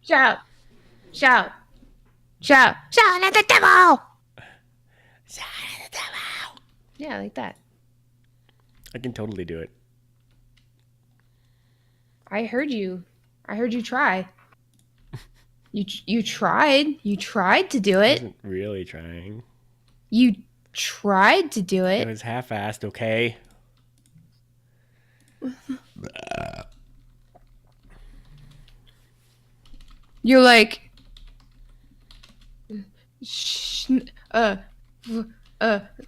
Shout, shout, shout, shout at the devil. Shout at the devil. Yeah, like that. I can totally do it. I heard you. I heard you try. You tried. You tried to do I it. wasn't really trying. You tried to do It it. was half-assed, okay? You're like,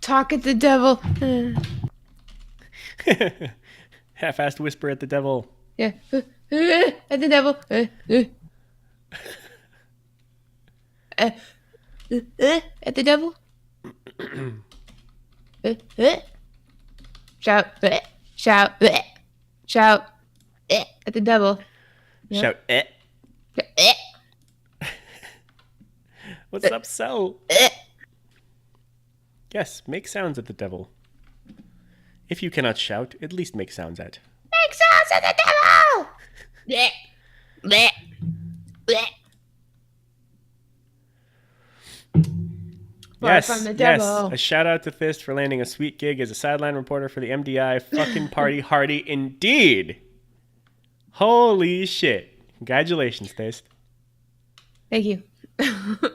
talk at the devil. Half-assed whisper at the devil. Yeah, at the devil. At the devil. Shout, shout, shout at the devil. Yep. Shout, What's up, so? Yes, make sounds at the devil. If you cannot shout, at least make sounds at. Make sounds at the devil! Blech, blech, blech. Yes, From the yes. devil. A shout out to Fist for landing a sweet gig as a sideline reporter for the MDI. Fucking party hardy indeed. Holy shit. Congratulations, Fist. Thank you. All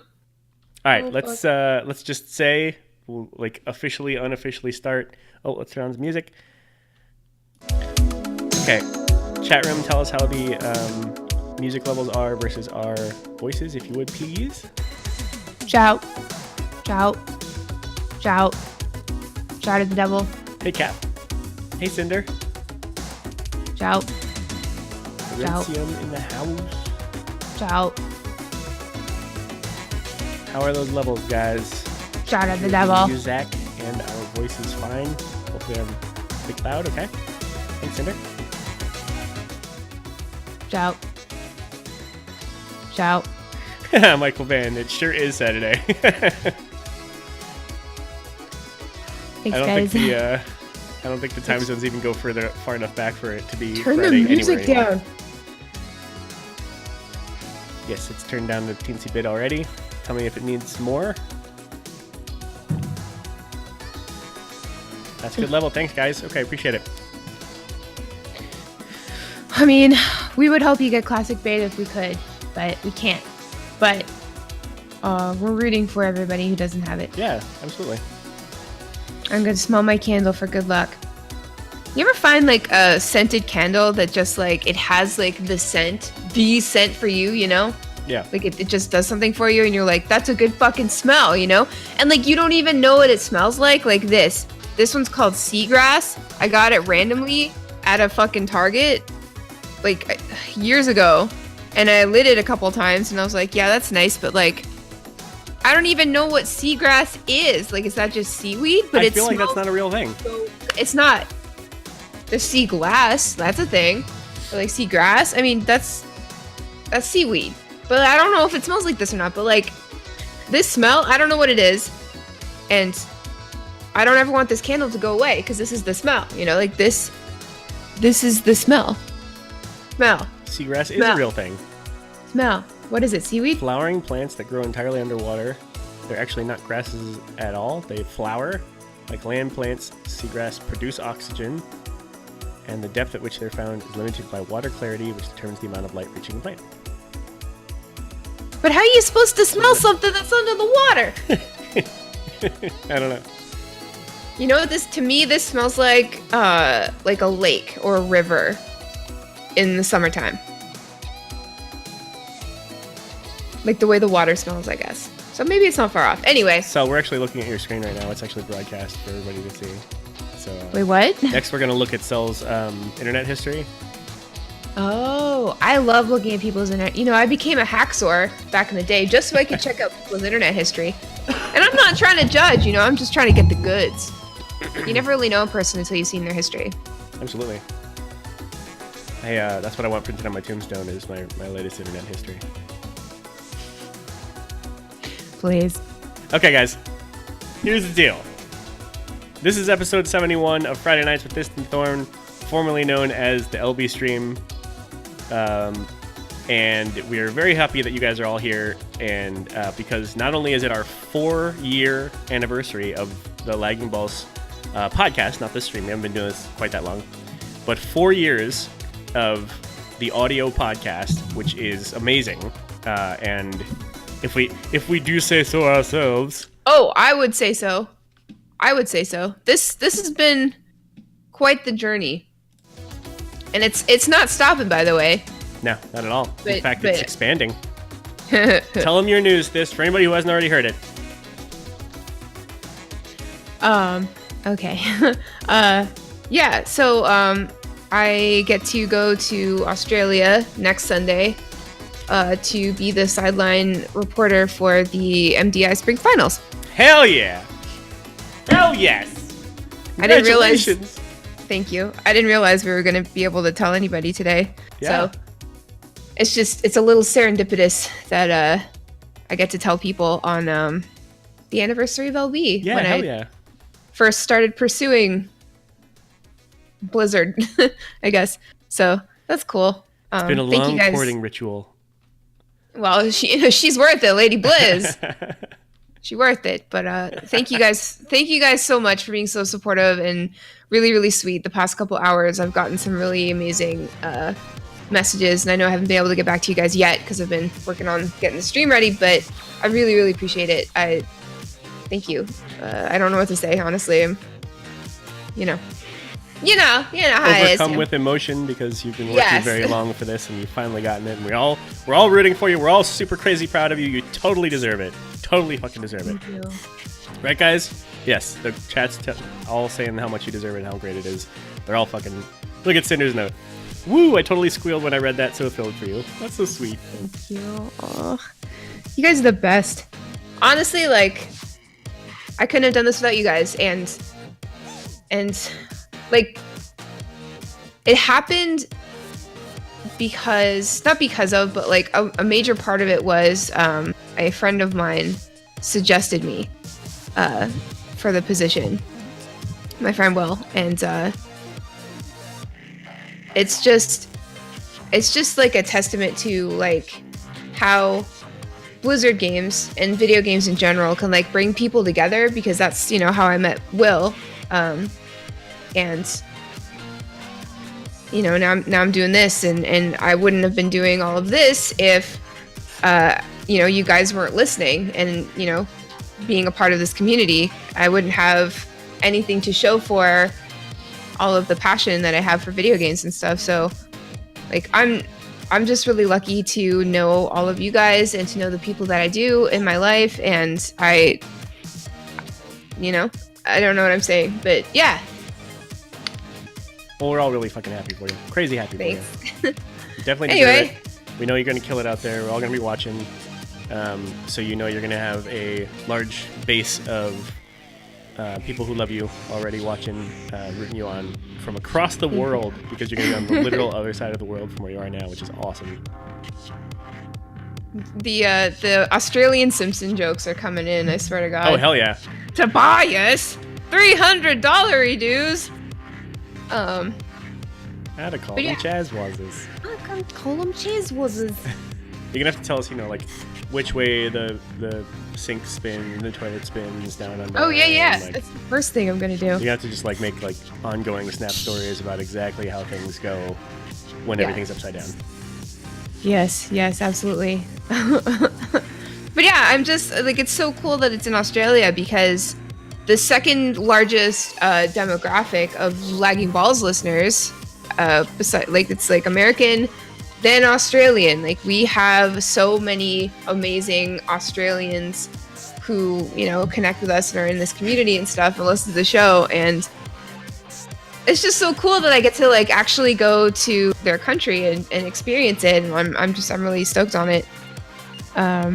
right, let's just say we'll like officially, unofficially start. Oh, let's turn on the music. Okay, chat room, tell us how the music levels are versus our voices, if you would, please. Shout, shout, shout, shout at the devil. Hey, Cap. Hey, Cinder. Shout, shout, Rencium in the house. shout, How are those levels, guys? shout at the devil. You, Zach, and our voice is fine. Hopefully I'm big loud, okay? Thanks, Cinder. Shout, shout. Michael Van, it sure is Saturday. Thanks, I guys. don't think the time zones even go far enough back for it to be Turn the Friday music anywhere anymore. down. Yes, it's turned down to teensy bit already. Tell me if it needs more. That's a good level. Thanks, guys. Okay, appreciate it. I mean, we would help you get classic beta if we could, but we can't. But we're rooting for everybody who doesn't have it. Yeah, absolutely. I'm gonna smell my candle for good luck. You ever find like a scented candle that just like it has like the scent for you, you know? Yeah. Like it just does something for you and you're like, that's a good fucking smell, you know? And like you don't even know what it smells like this. This one's called seagrass. I got it randomly at a fucking Target like years ago. And I lit it a couple times and I was like, yeah, that's nice, but like I don't even know what seagrass is. Like, is that just seaweed? But I feel like that's not a real thing. It's not. There's sea glass. That's a thing. But like seagrass. I mean, that's seaweed. But I don't know if it smells like this or not. But like this smell, I don't know what it is. And I don't ever want this candle to go away because this is the smell. You know, like this is the smell. Smell. Seagrass is Smell. a real thing. Smell. What is it? Seaweed? Flowering plants that grow entirely underwater. They're actually not grasses at all. They flower. Like land plants, seagrass produce oxygen, and the depth at which they're found is limited by water clarity, which determines the amount of light reaching the plant. But how are you supposed to smell something that's under the water? I don't know. You know, to me, this smells like a lake or a river in the summertime. Like the way the water smells, I guess. So maybe it's not far off. Anyway. So we're actually looking at your screen right now. It's actually broadcast for everybody to see. So Wait, what? next we're going to look at Cell's internet history. Oh, I love looking at people's internet. You know, I became a hacksaw back in the day just so I could check out people's internet history. And I'm not trying to judge, you know, I'm just trying to get the goods. You never really know a person until you've seen their history. Absolutely. Hey, that's what I want printed on my tombstone is my latest internet history. Please. Okay, guys. Here's the deal. This is episode 71 of Friday Nights with Fist and Thorn, formerly known as the LB stream. And we are very happy that you guys are all here. And because not only is it our 4-year anniversary of the Lagging Balls podcast, not the stream, we haven't been doing this quite that long, but 4 years of the audio podcast, which is amazing. And if we do say so ourselves. Oh, I would say so. This has been quite the journey. And it's not stopping, by the way. No, not at all. In fact, but it's expanding. Tell them your news, this, for anybody who hasn't already heard it. Okay. Yeah, so, I get to go to Australia next Sunday, to be the sideline reporter for the MDI Spring Finals. Hell yeah! Hell yes! I didn't realize. Congratulations. Thank you. I didn't realize we were going to be able to tell anybody today. Yeah. So it's a little serendipitous that I get to tell people on the anniversary of LB. Yeah, when hell I yeah. first started pursuing Blizzard, I guess. So that's cool. It's been a long courting ritual. Well, she's worth it, Lady Blizz. She's worth it. But thank you guys. Thank you guys so much for being so supportive and really, really sweet. The past couple hours, I've gotten some really amazing messages, and I know I haven't been able to get back to you guys yet because I've been working on getting the stream ready. But I really, really appreciate it. Thank you. I don't know what to say, honestly. You know how it is. Overcome with emotion because you've been working very long for this, and you've finally gotten it. And we're all rooting for you. We're all super crazy proud of you. You totally deserve it. Totally fucking deserve it. Thank you. Right, guys? Yes, the chat's all saying how much you deserve it and how great it is. They're all fucking... Look at Cinder's note. Woo! I totally squealed when I read that, so filled for you. That's so sweet. Thank you. Oh, you guys are the best. Honestly, like, I couldn't have done this without you guys, and like, it happened because, not because of, but like a major part of it was a friend of mine suggested me for the position. My friend Will, and it's just like a testament to like how Blizzard games and video games in general can like bring people together, because that's, you know, how I met Will. And you know, now I'm doing this, and I wouldn't have been doing all of this if you know, you guys weren't listening and, you know, being a part of this community. I wouldn't have anything to show for all of the passion that I have for video games and stuff. So like, I'm just really lucky to know all of you guys and to know the people that I do in my life. And you know, I don't know what I'm saying, but yeah. Well, we're all really fucking happy for you. Crazy happy for you. You definitely deserve Anyway. it. We know you're going to kill it out there. We're all going to be watching. So you know you're going to have a large base of people who love you already watching, rooting you on from across the world, because you're going to be on the literal other side of the world from where you are now, which is awesome. The Australian Simpson jokes are coming in, I swear to God. Oh, hell yeah. Tobias! $300 dues! I had to call them Chazwazes. I can call them Chazwazes. You're gonna have to tell us, you know, like, which way the sink spins, the toilet spins, down under. Oh, yeah. Like, That's the first thing I'm gonna do. You have to just, like, make, like, ongoing snap stories about exactly how things go when everything's upside down. Yes, absolutely. But yeah, I'm just, like, it's so cool that it's in Australia, because the second largest demographic of Lagging Balls listeners, besides, like, it's like American, then Australian. Like, we have so many amazing Australians who, you know, connect with us and are in this community and stuff and listen to the show. And it's just so cool that I get to, like, actually go to their country and experience it. And I'm really stoked on it. I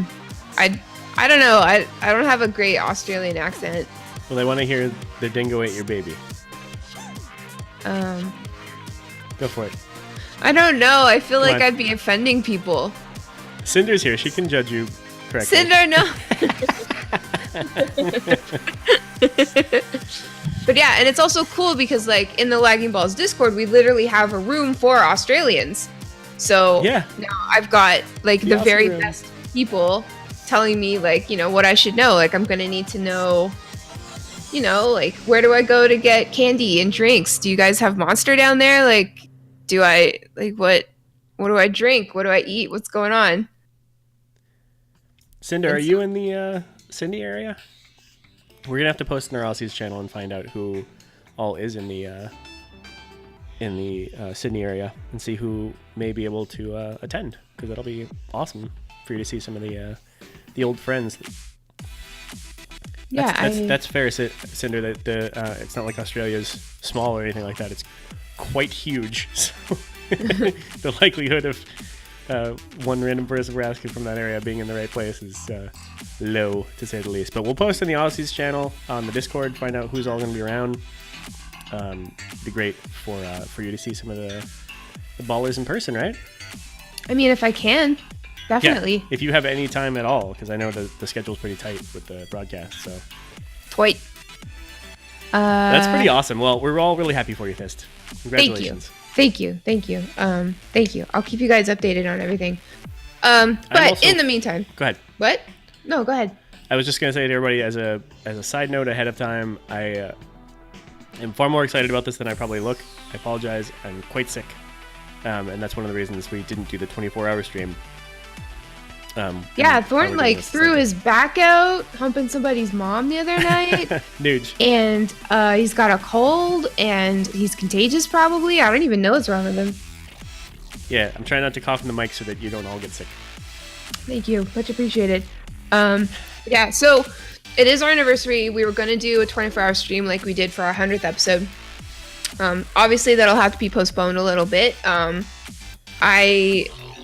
don't know. I don't have a great Australian accent. Well, they want to hear the dingo ate your baby. Go for it. I don't know. I feel like I'd be offending people. Cinder's here. She can judge you correctly. Cinder, no. But yeah, and it's also cool because, like, in the Lagging Balls Discord, we literally have a room for Australians. So Yeah. now I've got like the awesome very room. best people telling me like, you know, what I should know. Like I'm gonna need to know, you know, like where do I go to get candy and drinks? Do you guys have Monster down there? Like, do I like what do I drink? What do I eat? What's going on? Cinder, And are so- you in the Cindy area? We're gonna have to post in our Aussies channel and find out who all is in the Sydney area and see who may be able to attend, because that'll be awesome for you to see some of the old friends. Yeah, That's fair, Cinder. That it's not like Australia's small or anything like that. It's quite huge. So the likelihood of one random person we're asking from that area being in the right place is low, to say the least. But we'll post in the Aussies channel on the Discord, find out who's all going to be around. It'd be great for you to see some of the ballers in person, right? I mean, if I can, definitely. Yeah, if you have any time at all, because I know the schedule's pretty tight with the broadcast. So Twit. that's pretty awesome. Well, we're all really happy for you, Fist. Congratulations. Thank you. Thank you. I'll keep you guys updated on everything. But also- in the meantime, Go ahead. what? No, go ahead. I was just gonna say to everybody, as a side note ahead of time, I am far more excited about this than I probably look. I apologize. I'm quite sick, and that's one of the reasons we didn't do the 24-hour stream. Yeah, and Thornton probably like this threw Sunday. his back out humping somebody's mom the other night, Nuge. and he's got a cold and he's contagious probably. I don't even know what's wrong with him. Yeah, I'm trying not to cough in the mic so that you don't all get sick. Thank you, much appreciated. Yeah, so it is our anniversary. We were gonna do a 24-hour stream like we did for our 100th episode. Obviously that'll have to be postponed a little bit.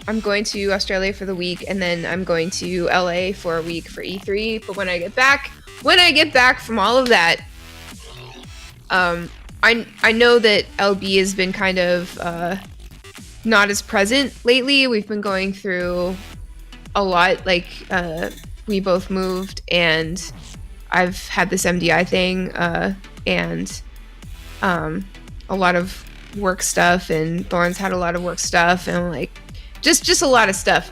I'm going to Australia for the week, and then I'm going to LA for a week for E3. But when I get back from all of that, I know that LB has been kind of not as present lately. We've been going through a lot. Like we both moved, and I've had this MDI thing, and a lot of work stuff, and Thorne's had a lot of work stuff, and like just a lot of stuff.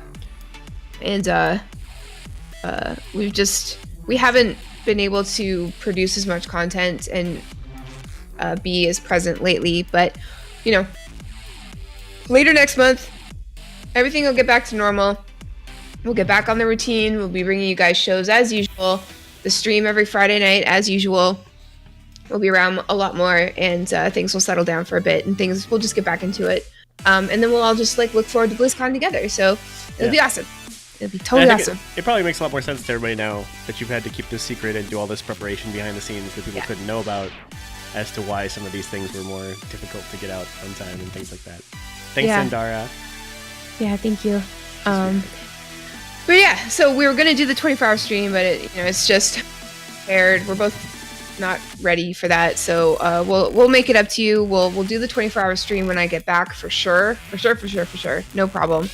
And we haven't been able to produce as much content and be as present lately. But you know, later next month, everything will get back to normal. We'll get back on the routine. We'll be bringing you guys shows as usual. The stream every Friday night as usual. We'll be around a lot more, and things will settle down for a bit, and we'll just get back into it. And then we'll all just like look forward to BlizzCon together. So it'll be awesome. It'll be totally awesome. It probably makes a lot more sense to everybody now that you've had to keep this secret and do all this preparation behind the scenes that people couldn't know about, as to why some of these things were more difficult to get out on time and things like that. Thanks, Sandara. Yeah, thank you. But yeah, so we were gonna do the 24-hour stream, but it's just aired. We're both not ready for that, so we'll make it up to you. We'll do the 24-hour stream when I get back for sure, no problem.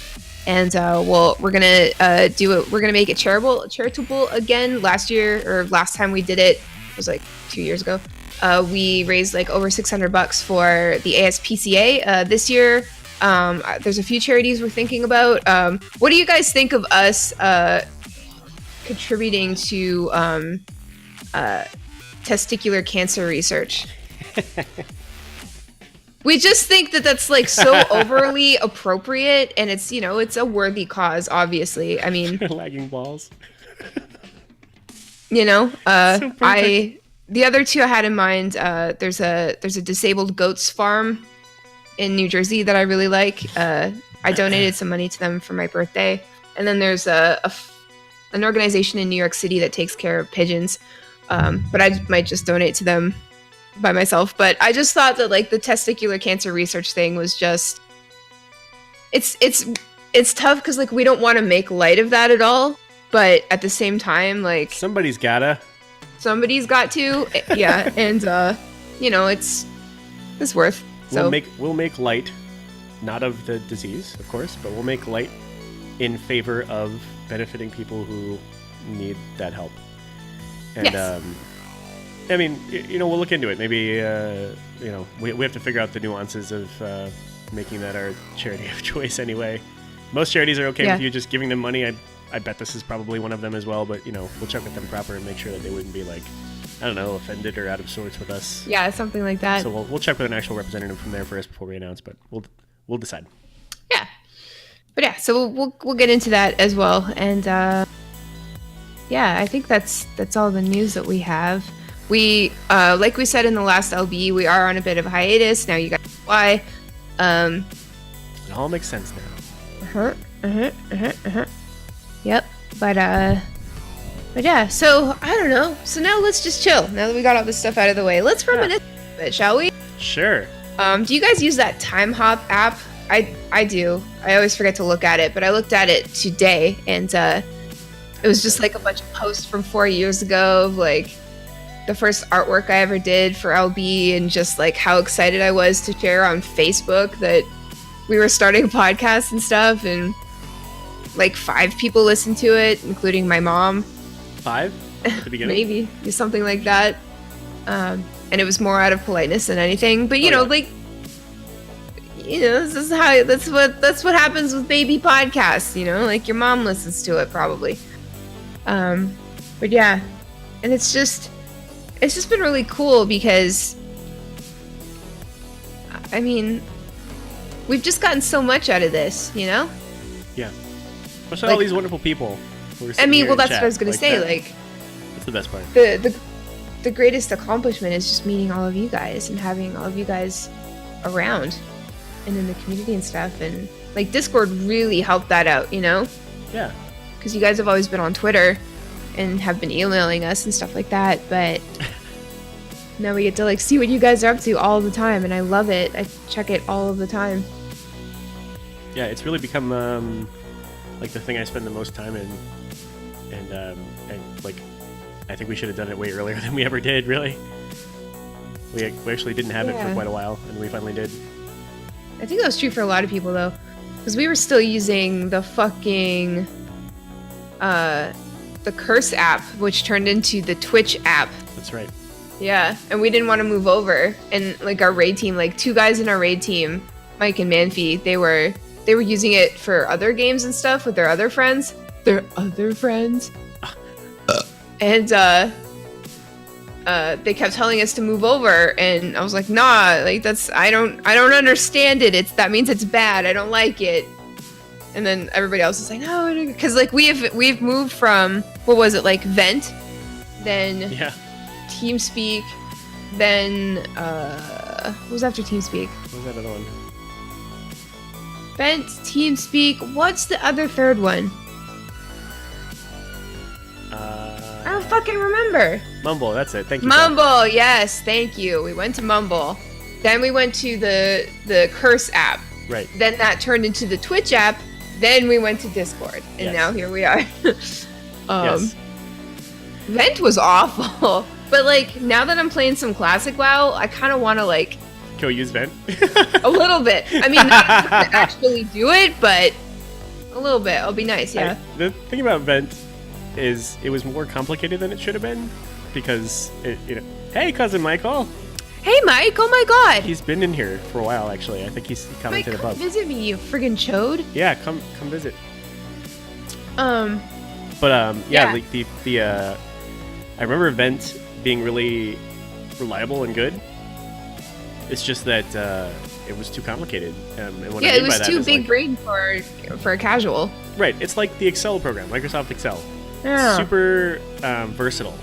And we're gonna do it. We're gonna make it charitable again. Last time we did it was like 2 years ago. We raised like over $600 for the ASPCA. This year, there's a few charities we're thinking about. What do you guys think of us contributing to testicular cancer research? We just think that that's like so overly appropriate, and it's a worthy cause. Obviously, I mean, lagging balls. The other two I had in mind. There's a disabled goats farm in New Jersey that I really like. I donated some money to them for my birthday, and then there's an organization in New York City that takes care of pigeons. But I might just donate to them by myself. But I just thought that like the testicular cancer research thing was just it's tough because like we don't want to make light of that at all, but at the same time like somebody's got to, yeah. And it's worth. So we'll make light, not of the disease, of course, but we'll make light in favor of benefiting people who need that help. And yes. I mean, we'll look into it. Maybe we have to figure out the nuances of making that our charity of choice anyway. Most charities are okay with you just giving them money. I bet this is probably one of them as well, but we'll check with them proper and make sure that they wouldn't be like, I don't know, offended or out of sorts with us. Yeah, something like that. So we'll check with an actual representative from there first before we announce, but we'll decide. Yeah. But yeah, so we'll get into that as well. And yeah, I think that's all the news that we have. We like we said in the last LB, we are on a bit of a hiatus. Now you guys know why. It all makes sense now. Yep. But yeah, so I don't know. So now let's just chill. Now that we got all this stuff out of the way, let's reminisce a bit, shall we? Sure. Do you guys use that Time Hop app? I do. I always forget to look at it, but I looked at it today, and it was just like a bunch of posts from 4 years ago of like the first artwork I ever did for LB, and just like how excited I was to share on Facebook that we were starting a podcast and stuff, and like 5 people listened to it, including my mom. 5 at the beginning? Maybe something like that. And it was more out of politeness than anything. But like, this is how that's what happens with baby podcasts. Like your mom listens to it probably. But yeah, and it's just been really cool because I mean, we've just gotten so much out of this, Yeah. Especially all these wonderful people. I mean, well, that's what I was gonna say. That's the best part. The greatest accomplishment is just meeting all of you guys and having all of you guys around and in the community and stuff. And like Discord really helped that out, Yeah. Because you guys have always been on Twitter and have been emailing us and stuff like that, but now we get to like see what you guys are up to all the time, and I love it. I check it all of the time. Yeah, it's really become like the thing I spend the most time in, and like I think we should have done it way earlier than we ever did. Really, we actually didn't have it for quite a while, and we finally did. I think that was true for a lot of people though, because we were still using the fucking the Curse app, which turned into the Twitch app. That's right. Yeah, and we didn't want to move over, and like our raid team, like 2 guys in our raid team, Mike and Manfi, they were using it for other games and stuff with their other friends. And they kept telling us to move over, and I was like, nah, like I don't understand it. That means it's bad. I don't like it. And then everybody else was like, no, because like we've moved from, what was it, like Vent, then TeamSpeak, then what was after TeamSpeak? What was that other one? Vent, TeamSpeak. What's the other third one? I don't fucking remember. Mumble, that's it. Thank you. Mumble, yes, thank you. We went to Mumble. Then we went to the Curse app. Right. Then that turned into the Twitch app. Then we went to Discord. And now here we are. Yes. Vent was awful. But like, now that I'm playing some classic WoW, I kind of want to like... Go use Vent? A little bit. I mean, not to actually do it, but a little bit. It'll be nice, yeah. The thing about Vent is it was more complicated than it should have been, because hey, cousin Michael. Hey, Mike. Oh my God. He's been in here for a while, actually. I think he's commented above. Visit me, you friggin' chode. Yeah, come visit. But like the I remember Vent being really reliable and good. It's just that it was too complicated. And what I mean it was by that too big like, brain for a casual. Right. It's like the Excel program, Microsoft Excel. Yeah. Super versatile,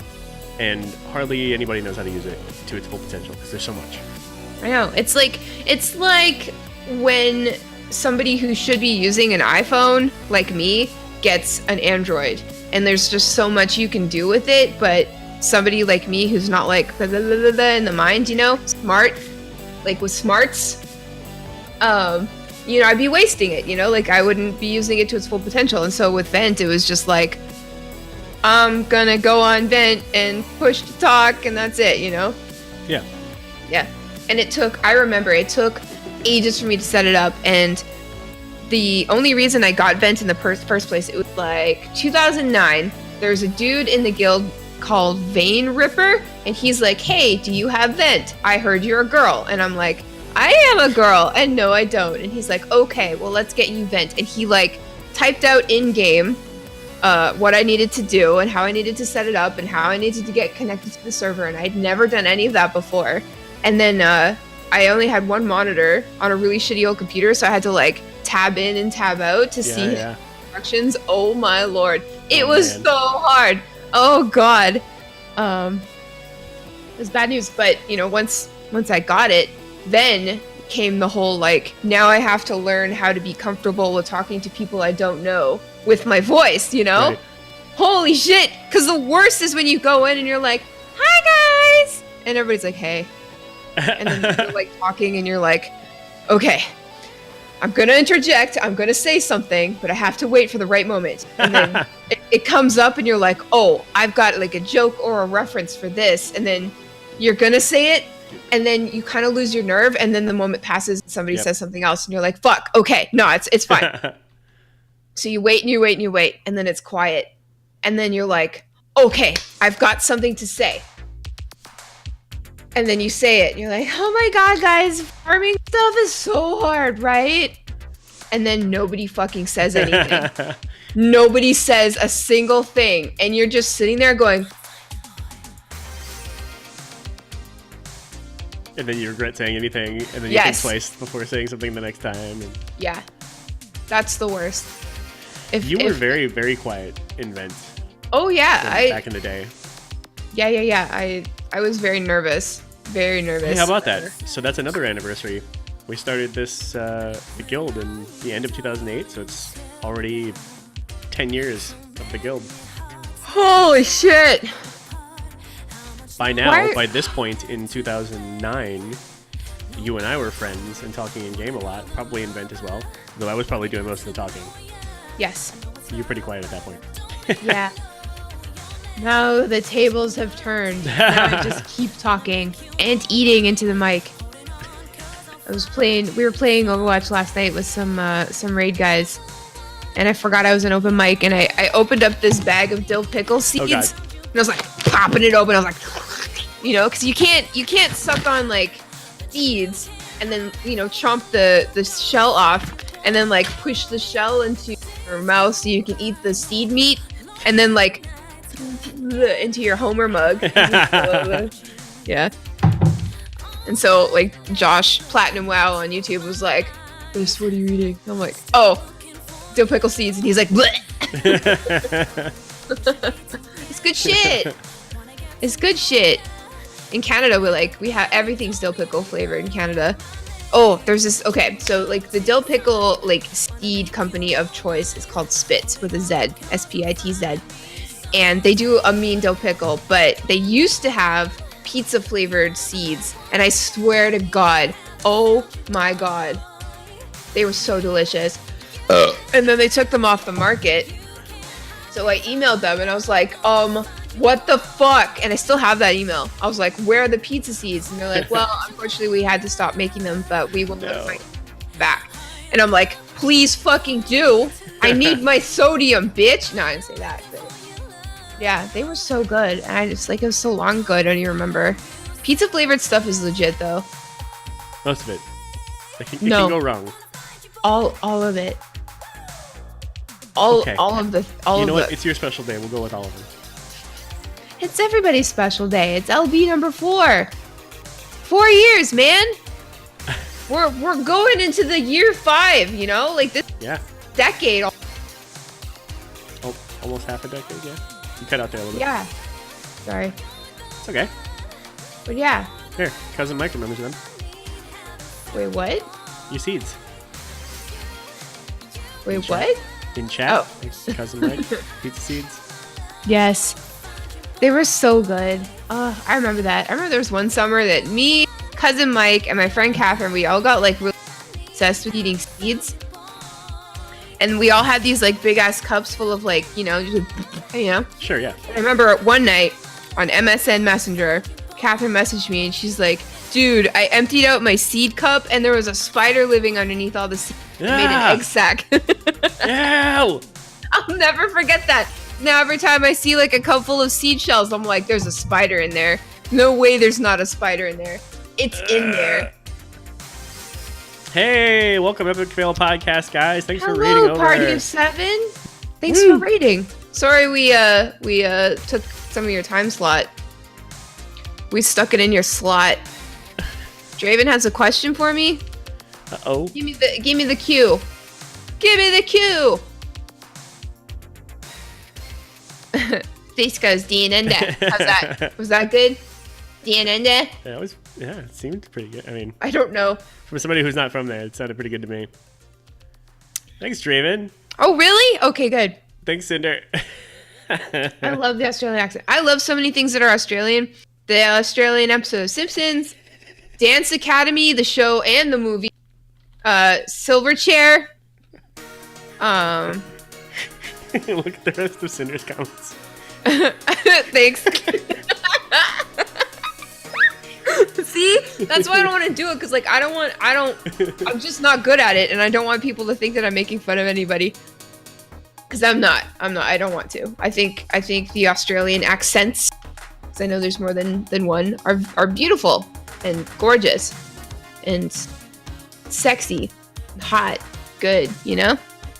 and hardly anybody knows how to use it to its full potential because there's so much. I know. It's like when somebody who should be using an iPhone, like me, gets an Android, and there's just so much you can do with it, but somebody like me who's not like in the mind, smart, like with smarts, I'd be wasting it, like I wouldn't be using it to its full potential. And so with Vent, it was just like, I'm gonna go on Vent and push to talk, and that's it, Yeah. Yeah. And I remember it took ages for me to set it up, and the only reason I got Vent in the first place, it was like 2009. There's a dude in the guild called Vein Ripper, and he's like, hey, do you have Vent? I heard you're a girl. And I'm like, I am a girl. And no, I don't. And he's like, okay, well, let's get you vent. And he like typed out in game what I needed to do and how I needed to set it up and how I needed to get connected to the server. And I'd never done any of that before. And then I only had one monitor on a really shitty old computer, so I had to like tab in and tab out to see instructions. Oh my lord. It was so hard. Oh god. It was bad news, but you know, once I got it, then came the whole like, now I have to learn how to be comfortable with talking to people I don't know with my voice, you know? Right. Holy shit! Because the worst is when you go in and you're like, hi guys! And everybody's like, hey. And then you're like talking and you're like, okay, I'm gonna interject, I'm gonna say something, but I have to wait for the right moment. And then it comes up and you're like, oh, I've got like a joke or a reference for this. And then you're gonna say it, and then you kind of lose your nerve, and then the moment passes and somebody says something else and you're like, fuck, okay, no, it's fine. So you wait and you wait and you wait, and then it's quiet. And then you're like, okay, I've got something to say. And then you say it and you're like, oh my god, guys, farming stuff is so hard, right? And then nobody fucking says anything. Nobody says a single thing. And you're just sitting there going, and then you regret saying anything, and then you think twice before saying something the next time. And... yeah, that's the worst. You were very, very quiet in Vent. Oh yeah, back in the day. Yeah. I was very nervous. Very nervous. Hey, how about that? So that's another anniversary. We started this the guild in the end of 2008, so it's already 10 years of the guild. Holy shit! By now, by this point in 2009, you and I were friends and talking in game a lot, probably in Vent as well, though I was probably doing most of the talking. Yes. You were pretty quiet at that point. Yeah. Now the tables have turned. Now I just keep talking and eating into the mic. We were playing Overwatch last night with some raid guys, and I forgot I was an open mic, and I opened up this bag of dill pickle seeds, and I was like popping it open. I was like, you know, because you can't suck on like seeds and then, you know, chomp the shell off and then like push the shell into your mouth so you can eat the seed meat and then like into your Homer mug. Yeah. And so like Josh Platinum Wow on YouTube was like, "This, what are you eating?" I'm like, "Oh, dill pickle seeds," and he's like, "Bleh." It's good shit. It's good shit. In Canada, we have everything's dill pickle flavored in Canada. Oh, there's this. Okay, so like the dill pickle like seed company of choice is called Spitz with a Z, SPITZ, and they do a mean dill pickle. But they used to have pizza flavored seeds, and I swear to God, oh my God, they were so delicious. And then they took them off the market. So I emailed them and I was like, what the fuck? And I still have that email. I was like, where are the pizza seeds? And they're like, well, unfortunately we had to stop making them, but we will notify you back. And I'm like, please fucking do. I need my sodium, bitch. No, I didn't say that. But yeah, they were so good. And I just like, it was so long ago, I don't even remember. Pizza flavored stuff is legit though. Most of it. It can go wrong. All of it. All of the. You know what? It's your special day. We'll go with all of them. It's everybody's special day. It's LB number 4. 4 years, man. We're going into the year 5. You know, like this. Yeah. Decade. Oh, almost half a decade. Yeah. You cut out there a little bit. Yeah. Sorry. It's okay. But yeah. Here, cousin Mike remembers them. Wait, what? Your seeds. Wait, what? In chat, cousin Mike, pizza seeds. Yes, they were so good. Oh, I remember that. I remember there was one summer that me, cousin Mike, and my friend Catherine, we all got like really obsessed with eating seeds, and we all had these like big ass cups full of like, you know, Sure, yeah. And I remember one night on MSN Messenger, Catherine messaged me and she's like, "Dude, I emptied out my seed cup and there was a spider living underneath all the seeds. Yeah. Made an egg sack." Ew! I'll never forget that. Now every time I see like a cup full of seed shells, I'm like, there's a spider in there. No way there's not a spider in there. It's in there. Hey, welcome to Epic Fail Podcast, guys. Thanks for rating Hello, over. Party of 7. Thanks for rating. Sorry we took some of your time slot. We stuck it in your slot. Draven has a question for me. Uh-oh. Give me the cue. Give me the cue. This goes DNN. How's that? Was that good? DNN? Yeah, it seemed pretty good. I mean, I don't know. for somebody who's not from there, it sounded pretty good to me. Thanks, Draven. Oh, really? Okay, good. Thanks, Cinder. I love the Australian accent. I love so many things that are Australian. The Australian episode of Simpsons, Dance Academy, the show and the movie, Silverchair. Look at the rest of Cinder's comments. Thanks. See, that's why I don't want to do it, because like I'm just not good at it, and I don't want people to think that I'm making fun of anybody, because I'm not. I don't want to. I think the Australian accents, because I know there's more than one, are beautiful and gorgeous and sexy and hot, good, you know.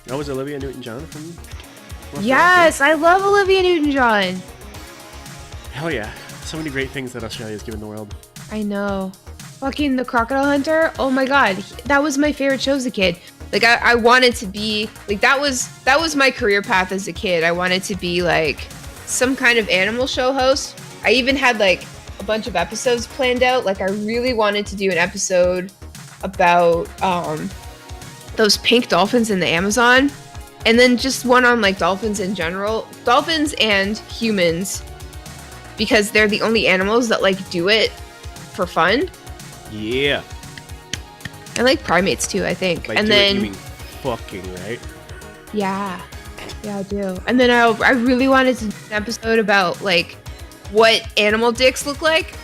Oh, was Olivia Newton-John from Australia? Yes, I love Olivia Newton-John. Hell yeah. So many great things that Australia's given the world. I know. Fucking The Crocodile Hunter. Oh my god. That was my favorite show as a kid. Like I wanted to be like that was my career path as a kid. I wanted to be like some kind of animal show host. I even had like a bunch of episodes planned out. Like I really wanted to do an episode about those pink dolphins in the Amazon, and then just one on like dolphins in general. Dolphins and humans, because they're the only animals that like do it for fun. Yeah. I like primates too, I think. Like, and do then it, you mean fucking, right? yeah, I do. And then I really wanted to do an episode about like what animal dicks look like.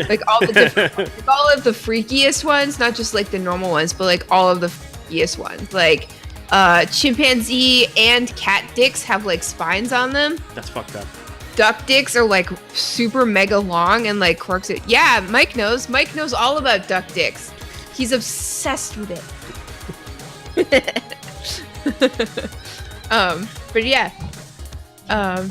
Like all the different, like, all of the freakiest ones, not just like the normal ones, but like all of the freakiest ones. Like chimpanzee and cat dicks have like spines on them. That's fucked up. Duck dicks are like super mega long and like corks it. Yeah, Mike knows. Mike knows all about duck dicks. He's obsessed with it. But yeah. I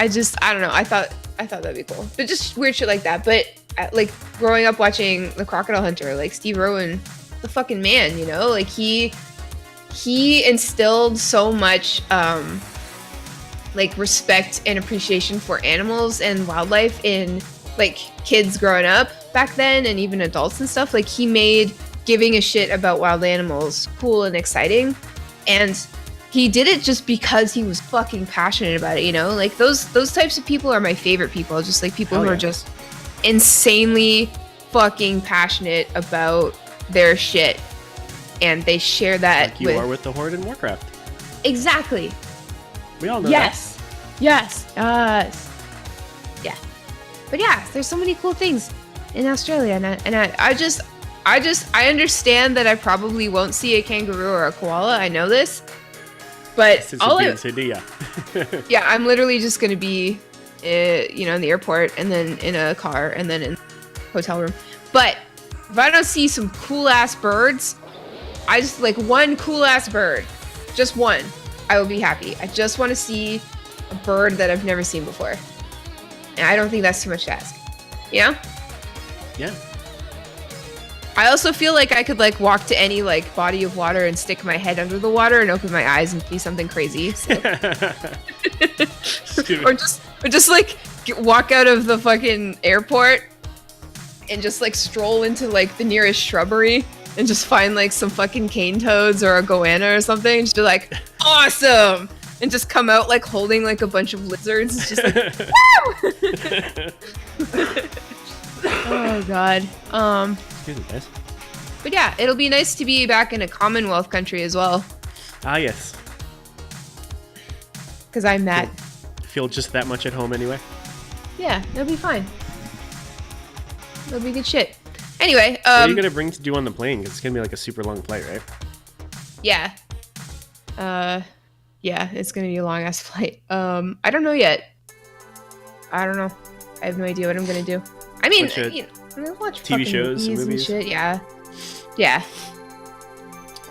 don't know. I thought that'd be cool. But just weird shit like that. But like growing up watching The Crocodile Hunter, like Steve Irwin, the fucking man, you know? Like he instilled so much like respect and appreciation for animals and wildlife in like kids growing up back then, and even adults and stuff. Like he made giving a shit about wild animals cool and exciting, and he did it just because he was fucking passionate about it, you know? Like those types of people are my favorite people. Just like people who are just insanely fucking passionate about their shit, and they share that like you are with the Horde in Warcraft. Exactly. We all know Yes. Yeah. But yeah, there's so many cool things in Australia, and I understand that I probably won't see a kangaroo or a koala. I know this, but Since you're being Sydney, yeah. yeah, I'm literally just gonna be, you know, in the airport, and then in a car, and then in a hotel room. But if I don't see some cool ass birds, I just like one cool ass bird, just one, I will be happy. I just want to see a bird that I've never seen before. And I don't think that's too much to ask. You know? Yeah. I also feel like I could like walk to any like body of water and stick my head under the water and open my eyes and see something crazy. So. or just like walk out of the fucking airport and just like stroll into like the nearest shrubbery and just find like some fucking cane toads or a goanna or something, and just be like, awesome, and just come out like holding like a bunch of lizards. It's just like, woo! Oh god. Excuse me, guys. But yeah, it'll be nice to be back in a Commonwealth country as well, Ah, yes. because I'm mad. Feel just that much at home anyway. Yeah, it'll be fine. It'll be good shit. Anyway, What are you gonna bring to do on the plane? 'Cause it's gonna be like a super long flight, right? yeah. Yeah, it's gonna be a long ass flight. I don't know yet. I don't know. I have no idea what I'm gonna do. I mean, I mean, I watch TV fucking shows, movies and movies. shit. Yeah. Yeah.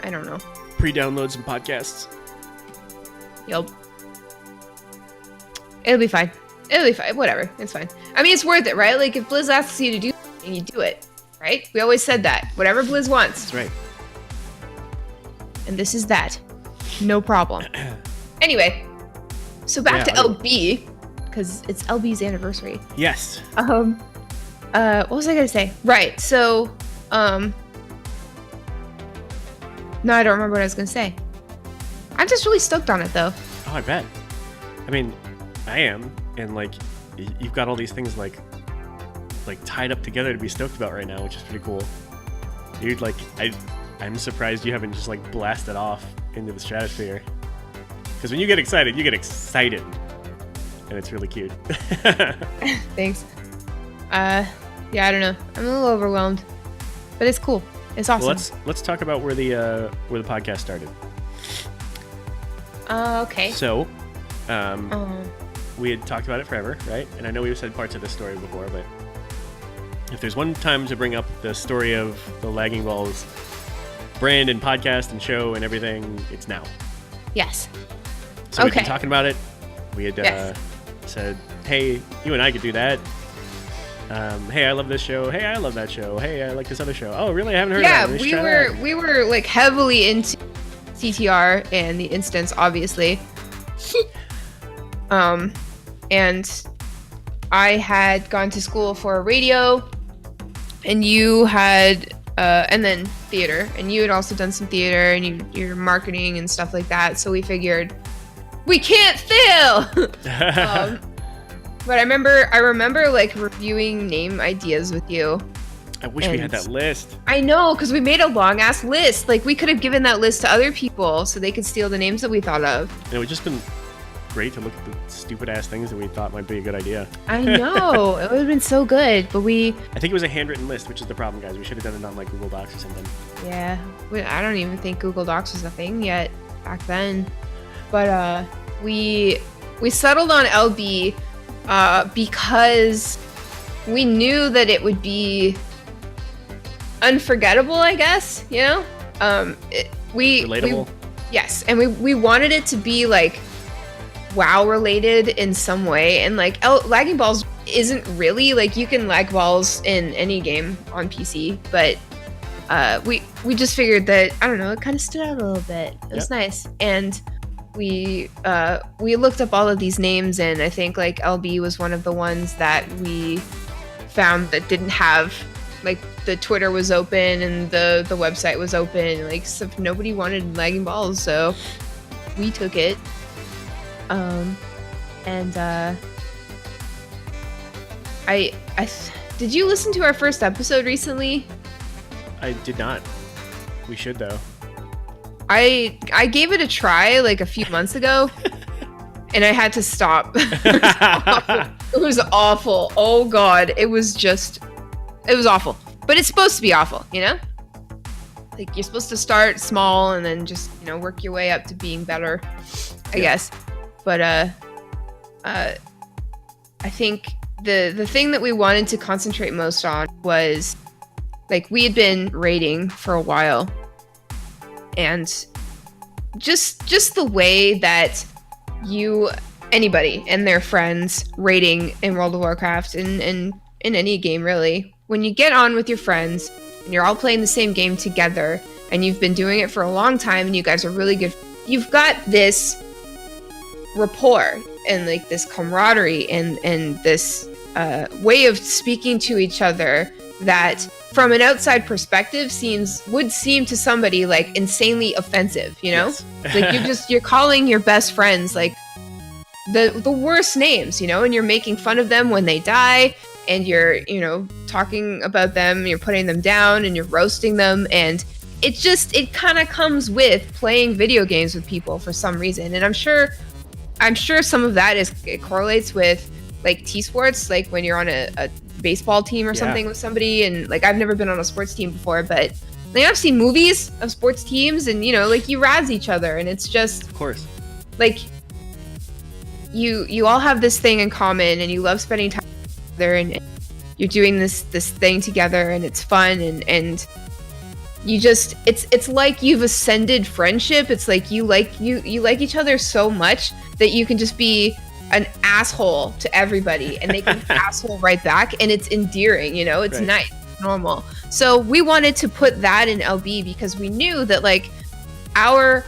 I don't know. Pre-download some podcasts. Yup. It'll be fine. It'll be fine. Whatever. It's fine. I mean, it's worth it, right? Like, if Blizz asks you to do something, you do it, right? We always said that. Whatever Blizz wants. That's right. And this is that. No problem. Anyway, so back to LB, because it's LB's anniversary. Yes. What was I gonna say? Right. So, no, I don't remember what I was gonna say. I'm just really stoked on it, though. Oh, I bet. I mean, I am, and like, you've got all these things like tied up together to be stoked about right now, which is pretty cool, dude. Like, I'm surprised you haven't just like blasted off into the stratosphere. Because when you get excited, and it's really cute. Thanks. Yeah, I don't know. I'm a little overwhelmed, but it's cool. It's awesome. Well, let's talk about where the podcast started. Okay. So, we had talked about it forever, right? And I know we've said parts of this story before, but if there's one time to bring up the story of the Lagging Balls brand and podcast and show and everything, it's now. Yes. So we've been talking about it. We had said, hey, you and I could do that. Hey, I love this show. Hey, I love that show. Hey, I like this other show. Oh, really? I haven't heard of that. Yeah, we were like heavily into CTR and the instance, obviously. And I had gone to school for radio, and you had, and then theater, and you had also done some theater, and you're marketing and stuff like that. So we figured we can't fail. But I remember like reviewing name ideas with you. I wish we had that list. I know, because we made a long ass list. Like, we could have given that list to other people so they could steal the names that we thought of. It would just been great to look at the stupid ass things that we thought might be a good idea. I know. It would have been so good, but I think it was a handwritten list, which is the problem, guys. We should have done it on like Google Docs or something. Yeah. I don't even think Google Docs was a thing yet back then. But we settled on LB because we knew that it would be unforgettable, I guess, you know? Relatable? Yes, and we wanted it to be like WoW related in some way, and like lagging balls isn't really like, you can lag balls in any game on PC, but we just figured that, I don't know, it kind of stood out a little bit. It was nice. And we looked up all of these names, and I think like LB was one of the ones that we found that didn't have, like, the Twitter was open and the website was open, like, so nobody wanted lagging balls, so we took it. I did you listen to our first episode recently? I did not. We should, though. I gave it a try like a few months ago, and I had to stop. It was awful. Oh god, it was awful. But it's supposed to be awful, you know? Like, you're supposed to start small and then just, you know, work your way up to being better, I guess. But I think the thing that we wanted to concentrate most on was, like, we had been raiding for a while, and just the way that anybody and their friends raiding in World of Warcraft and in any game really, when you get on with your friends and you're all playing the same game together and you've been doing it for a long time and you guys are really good, you've got this rapport and like this camaraderie and this way of speaking to each other that from an outside perspective would seem to somebody like insanely offensive, you know? Yes. Like you're calling your best friends like the worst names, you know, and you're making fun of them when they die, and you're, you know, talking about them, you're putting them down and you're roasting them, and it kind of comes with playing video games with people for some reason. And I'm sure some of that it correlates with like T-sports, like when you're on a baseball team or something with somebody, and like I've never been on a sports team before, but like I've seen movies of sports teams, and you know, like you razz each other, and it's just, of course, like you all have this thing in common, and you love spending time together, and you're doing this thing together, and it's fun, and you just, it's like you've ascended friendship. It's like you like each other so much that you can just be an asshole to everybody and they can asshole right back, and it's endearing, you know, it's right. nice, normal. So we wanted to put that in LB because we knew that like our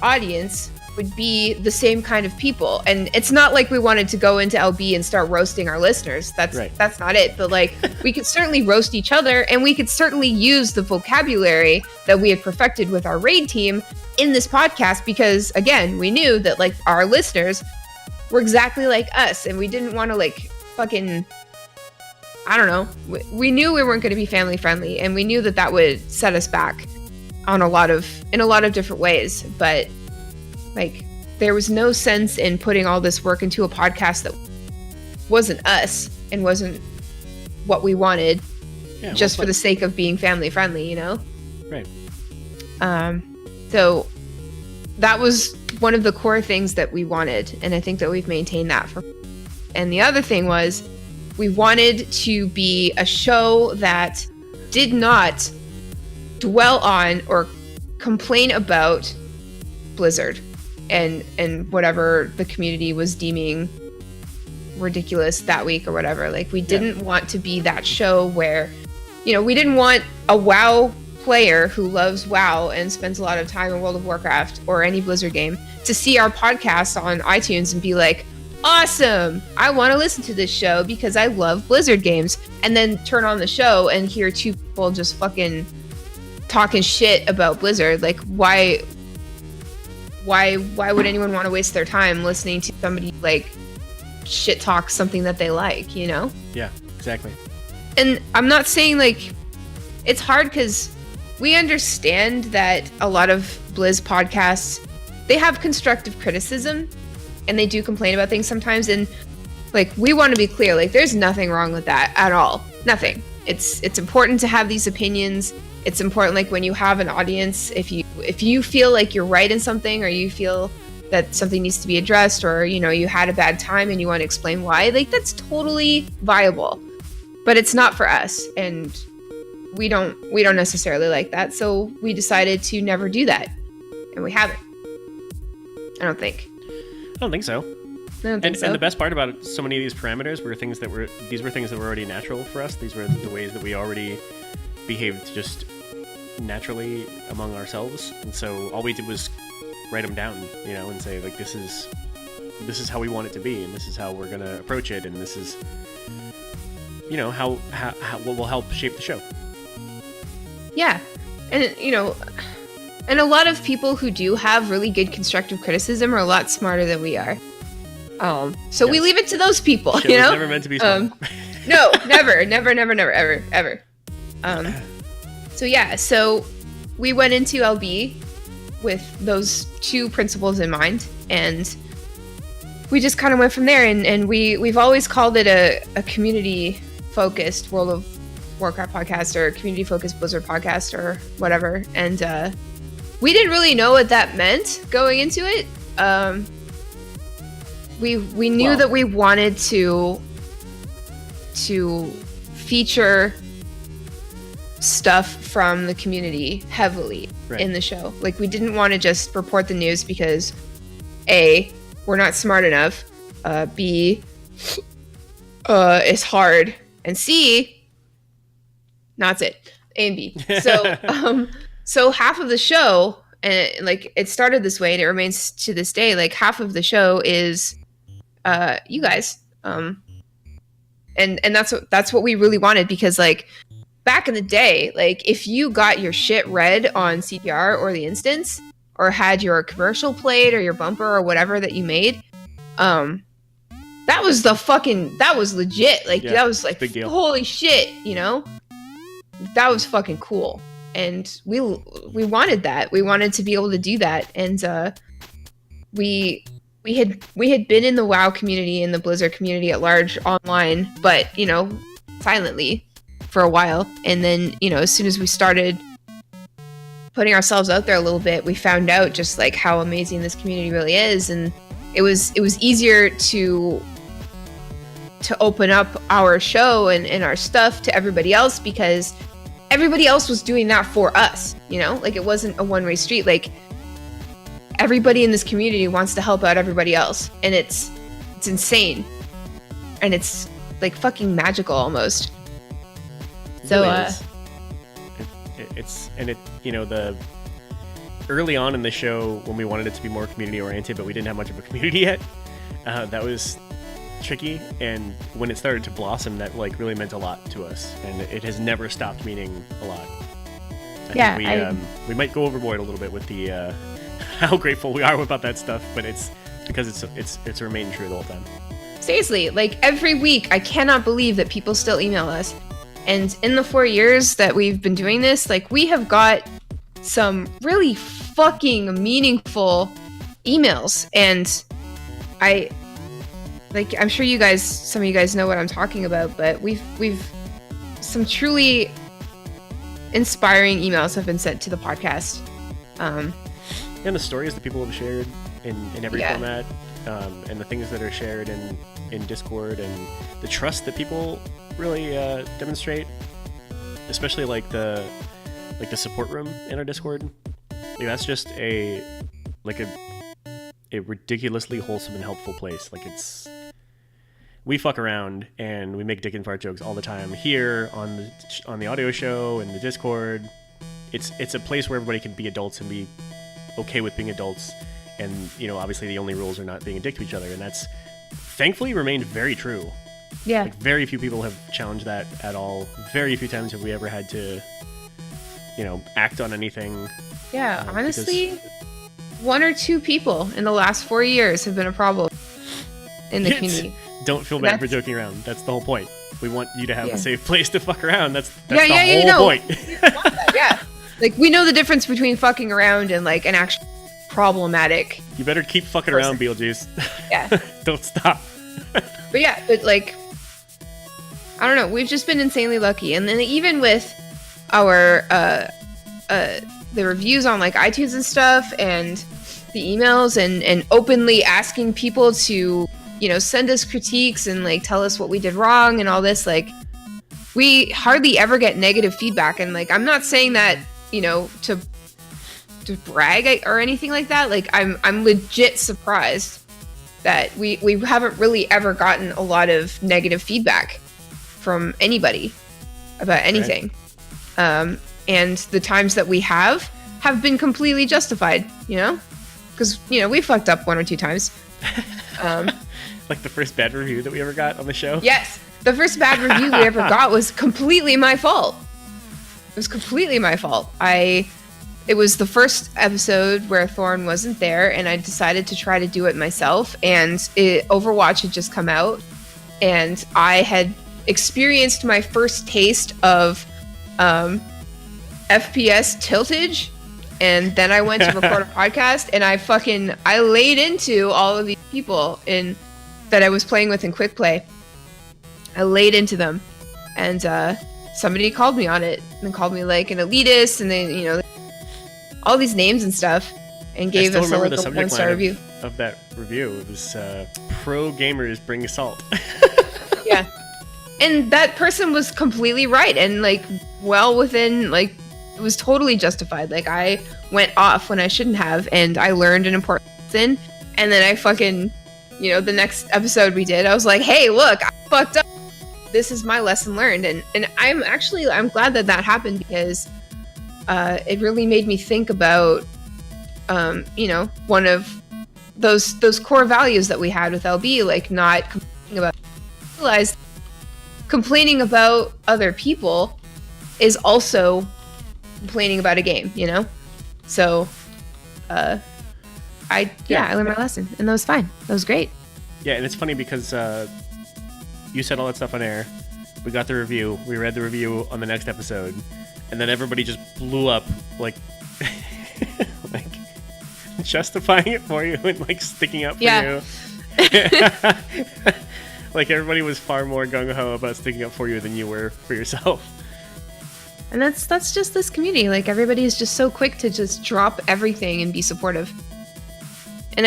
audience would be the same kind of people, and it's not like we wanted to go into LB and start roasting our listeners. That's not it. But like we could certainly roast each other, and we could certainly use the vocabulary that we had perfected with our raid team in this podcast, because again, we knew that like our listeners were exactly like us, and we didn't want to like fucking, I don't know. We knew we weren't going to be family friendly, and we knew that that would set us back on in a lot of different ways. But like, there was no sense in putting all this work into a podcast that wasn't us and wasn't what we wanted, just for the sake of being family friendly, you know? Right. So that was one of the core things that we wanted, and I think that we've maintained that for. And the other thing was, we wanted to be a show that did not dwell on or complain about Blizzard and whatever the community was deeming ridiculous that week or whatever. Like, we didn't want to be that show where, you know, we didn't want a WoW player who loves WoW and spends a lot of time in World of Warcraft or any Blizzard game to see our podcast on iTunes and be like, awesome, I want to listen to this show because I love Blizzard games, and then turn on the show and hear two people just fucking talking shit about Blizzard. Like, why would anyone want to waste their time listening to somebody like shit talk something that they like, you know? Yeah, exactly. And I'm not saying like it's hard, because we understand that a lot of Blizz podcasts, they have constructive criticism and they do complain about things sometimes, and like, we want to be clear, like, there's nothing wrong with that at all. Nothing. It's important to have these opinions. It's important, like, when you have an audience, if you feel like you're right in something, or you feel that something needs to be addressed, or, you know, you had a bad time and you want to explain why, like, that's totally viable. But it's not for us, and we don't necessarily like that, so we decided to never do that, and we haven't. I don't think so. And the best part about so many of these parameters were things that were already natural for us. These were the ways that we already behaved just naturally among ourselves, and so all we did was write them down, you know, and say, like, this is how we want it to be, and this is how we're gonna approach it, and this is, you know, how what will help shape the show. Yeah, and you know, and a lot of people who do have really good constructive criticism are a lot smarter than we are. So we leave it to those people, you know? Never meant to be smart. No, never, ever. So we went into LB with those two principles in mind, and we just kind of went from there. And we've always called it a community-focused World of Warcraft podcast, or community-focused Blizzard podcast, or whatever. And we didn't really know what that meant going into it. We knew that we wanted to feature stuff from the community heavily in the show. Like, we didn't want to just report the news because A, we're not smart enough, B, it's hard, and C, no, that's it, A and B. So so half of the show, and like, it started this way and it remains to this day, like, half of the show is you guys, and that's what we really wanted, because like, back in the day, like, if you got your shit read on CPR or the instance, or had your commercial played, or your bumper or whatever that you made, that was legit. Like, that was like, holy shit, you know? That was fucking cool. And we wanted that. We wanted to be able to do that. And we had been in the WoW community and the Blizzard community at large online, but, you know, silently for a while. And then, you know, as soon as we started putting ourselves out there a little bit, we found out just like how amazing this community really is. And it was easier to to open up our show and our stuff to everybody else, because everybody else was doing that for us, you know? Like, it wasn't a one-way street. Like, everybody in this community wants to help out everybody else, and it's insane, and it's like fucking magical almost. So it you know, the early on in the show when we wanted it to be more community oriented, but we didn't have much of a community yet, that was tricky, and when it started to blossom, that like really meant a lot to us, and it has never stopped meaning a lot. I think we might go overboard a little bit with the how grateful we are about that stuff, but it's because it's remained true the whole time. Seriously, like every week, I cannot believe that people still email us. And in the 4 years that we've been doing this, like, we have got some really fucking meaningful emails. And I'm sure you guys, some of you guys know what I'm talking about, but we've some truly inspiring emails have been sent to the podcast. And the stories that people have shared in every format, and the things that are shared in Discord, and the trust that people really demonstrate, especially like the support room in our Discord. Like, that's just a ridiculously wholesome and helpful place. Like, we fuck around and we make dick and fart jokes all the time here on the audio show and the Discord. It's a place where everybody can be adults and be okay with being adults, and you know, obviously the only rules are not being a dick to each other, and that's thankfully remained very true. Yeah. Like, very few people have challenged that at all. Very few times have we ever had to, you know, act on anything. Yeah, honestly, one or two people in the last 4 years have been a problem in the community. Don't feel bad for joking around. That's the whole point. We want you to have a safe place to fuck around. That's the whole point. Yeah. Like, we know the difference between fucking around and like an actual problematic. You better keep fucking around, Beetlejuice. Yeah. Don't stop. but like, I don't know. We've just been insanely lucky, and then even with our the reviews on like iTunes and stuff, and the emails, and openly asking people to, you know, send us critiques and like tell us what we did wrong and all this. Like, we hardly ever get negative feedback, and like, I'm not saying that, you know, to brag or anything like that. Like, I'm legit surprised that we haven't really ever gotten a lot of negative feedback from anybody about anything. Right. And the times that we have been completely justified, you know, because, you know, we fucked up one or two times. Like the first bad review that we ever got on the show? Yes. The first bad review we ever got was completely my fault. It was completely my fault. It was the first episode where Thorn wasn't there, and I decided to try to do it myself, and Overwatch had just come out, and I had experienced my first taste of FPS tiltage, and then I went to record a podcast, and I laid into all of these people that I was playing with in Quick Play. I laid into them, and somebody called me on it, and called me like an elitist, and they, you know, all these names and stuff, and gave us a 1-star review of that review. It was pro gamers bring assault. Yeah, and that person was completely right, and like well within, like, it was totally justified. Like, I went off when I shouldn't have, and I learned an important lesson. And then I fucking, you know, the next episode we did, I was like, hey, look, I fucked up. This is my lesson learned, and I'm glad that happened, because it really made me think about, you know, one of those core values that we had with LB, like not complaining about. Realized complaining about other people is also complaining about a game, you know. So, I learned my lesson, and that was fine. That was great. Yeah, and it's funny because you said all that stuff on air. We got the review. We read the review on the next episode. And then everybody just blew up, like, like justifying it for you and like sticking up for you. Like, everybody was far more gung-ho about sticking up for you than you were for yourself. And that's just this community. Like, everybody is just so quick to just drop everything and be supportive. And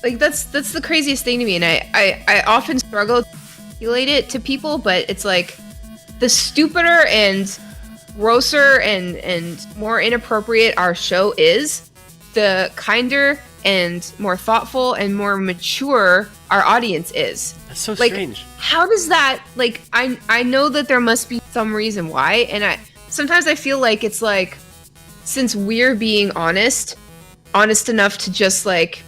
Like that's the craziest thing to me, and I often struggle to articulate it to people, but it's like the stupider and grosser and more inappropriate our show is, the kinder and more thoughtful and more mature our audience is. That's so like, strange. How does that, like, I know that there must be some reason why, and sometimes I feel like it's like, since we're being honest enough to just like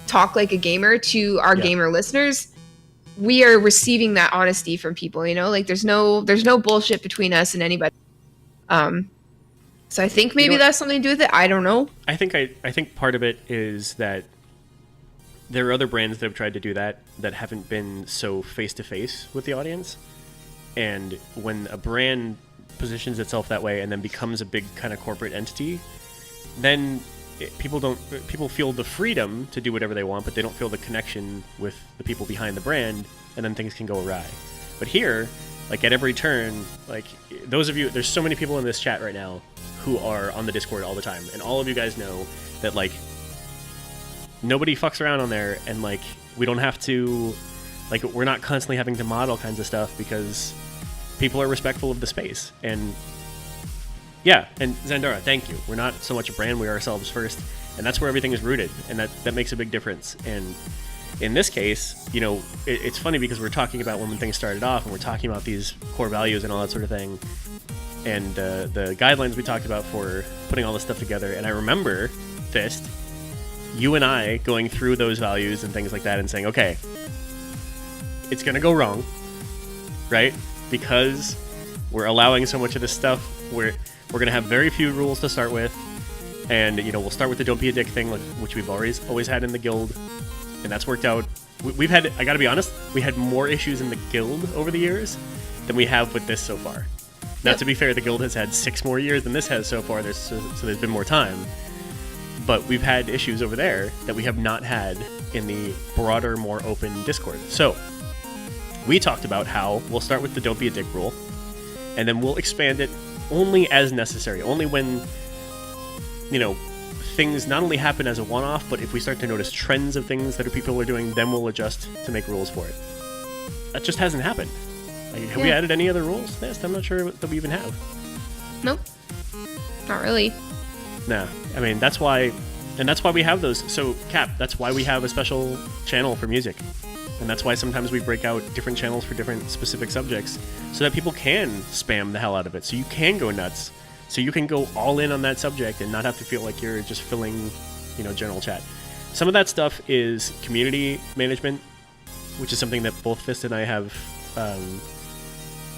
talk like a gamer to our gamer listeners, we are receiving that honesty from people, you know? Like there's no bullshit between us and anybody. So I think maybe that's something to do with it. I don't know. I think part of it is that there are other brands that have tried to do that haven't been so face to face with the audience. And when a brand positions itself that way and then becomes a big kind of corporate entity, then people feel the freedom to do whatever they want, but they don't feel the connection with the people behind the brand, and then things can go awry. But here, like at every turn, like those of you, there's so many people in this chat right now who are on the Discord all the time, and all of you guys know that like nobody fucks around on there, and like we don't have to, like we're not constantly having to mod all kinds of stuff because people are respectful of the space. And yeah, and Zandara, thank you. We're not so much a brand, we are ourselves first, and that's where everything is rooted, and that makes a big difference. And in this case, you know, it's funny because we're talking about when things started off, and we're talking about these core values and all that sort of thing, and the guidelines we talked about for putting all this stuff together. And I remember, Fist, you and I going through those values and things like that and saying, okay, it's gonna go wrong, right? Because we're allowing so much of this stuff, we're gonna have very few rules to start with, and you know, we'll start with the don't be a dick thing, which we've always had in the guild, and that's worked out. We've had, I gotta be honest, we had more issues in the guild over the years than we have with this so far. Now, to be fair, the guild has had 6 more years than this has so far, so there's been more time. But we've had issues over there that we have not had in the broader, more open Discord. So, we talked about how we'll start with the don't be a dick rule, and then we'll expand it only as necessary, only when, you know, things not only happen as a one-off, but if we start to notice trends of things that people are doing, then we'll adjust to make rules for it. That just hasn't happened. Like, have we added any other rules? Yes, I'm not sure that we even have. Nope. Not really. Nah. I mean, that's why we have those. So, Cap, that's why we have a special channel for music. And that's why sometimes we break out different channels for different specific subjects, so that people can spam the hell out of it. So you can go nuts. So you can go all in on that subject and not have to feel like you're just filling, you know, general chat. Some of that stuff is community management, which is something that both Fist and I have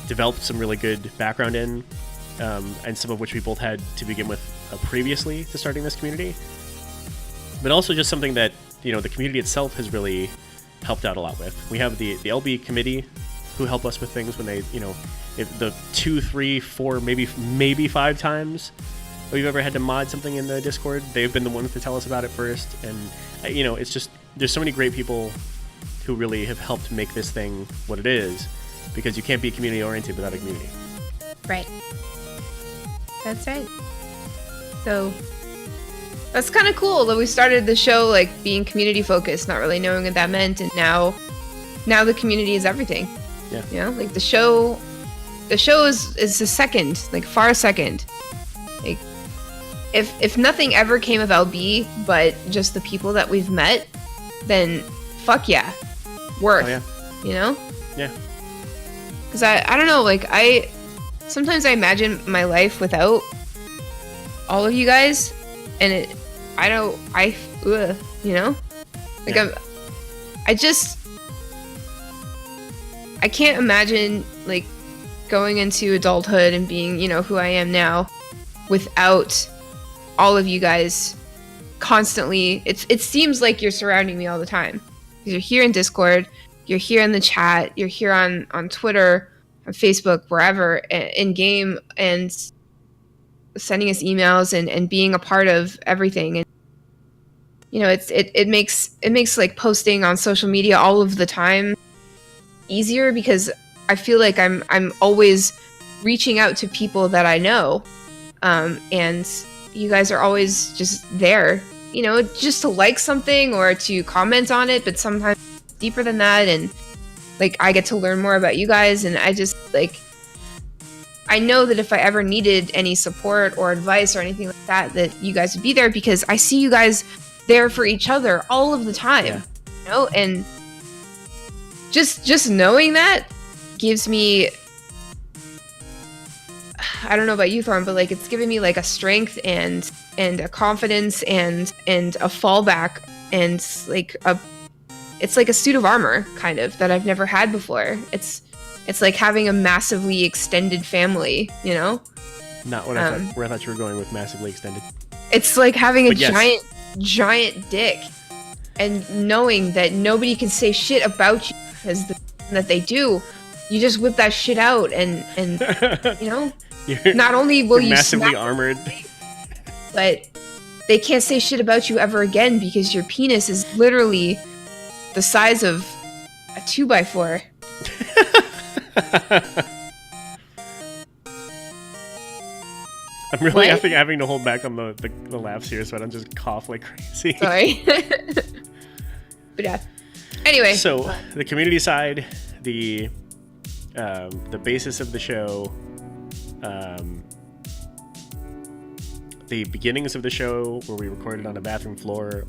developed some really good background in, and some of which we both had to begin with previously to starting this community. But also just something that, you know, the community itself has really helped out a lot with. We have the LB committee who help us with things when they, you know, if the 2, 3, 4, maybe 5 times we've ever had to mod something in the Discord, they've been the ones to tell us about it first. And, you know, it's just, there's so many great people who really have helped make this thing what it is, because you can't be community oriented without a community. Right. That's right. So that's kind of cool that we started the show like being community focused, not really knowing what that meant, and now the community is everything. Yeah. You know, like the show is a second, like far second. Like if nothing ever came of LB but just the people that we've met, then fuck yeah. Worth. Oh, yeah. You know? Yeah. Cuz I don't know, like sometimes I imagine my life without all of you guys, and you know? Like yeah. I can't imagine like going into adulthood and being, you know, who I am now without all of you guys constantly. It seems like you're surrounding me all the time. You're here in Discord, you're here in the chat, you're here on Twitter, on Facebook, wherever, in game, and sending us emails and being a part of everything. And you know, it makes like posting on social media all of the time easier, because I feel like I'm always reaching out to people that I know, and you guys are always just there you know, just to like something or to comment on it, but sometimes it's deeper than that. And like, I get to learn more about you guys. And I just like, I know that if I ever needed any support or advice or anything like that, that you guys would be there, because I see you guys there for each other all of the time, you know, and just knowing that gives me, I don't know about you, Thorn, but like it's given me like a strength and a confidence and a fallback, and like it's like a suit of armor kind of that I've never had before. It's like having a massively extended family, you know? Not what I thought, where I thought you were going with massively extended. It's like having a giant dick and knowing that nobody can say shit about you, because that they do, you just whip that shit out and you know, not only will you massively armored, but they can't say shit about you ever again, because your penis is literally the size of a 2x4. I'm really having to hold back on the laughs here so I don't just cough like crazy. Sorry. But yeah. Anyway. So the community side, the basis of the show, the beginnings of the show where we recorded on a bathroom floor.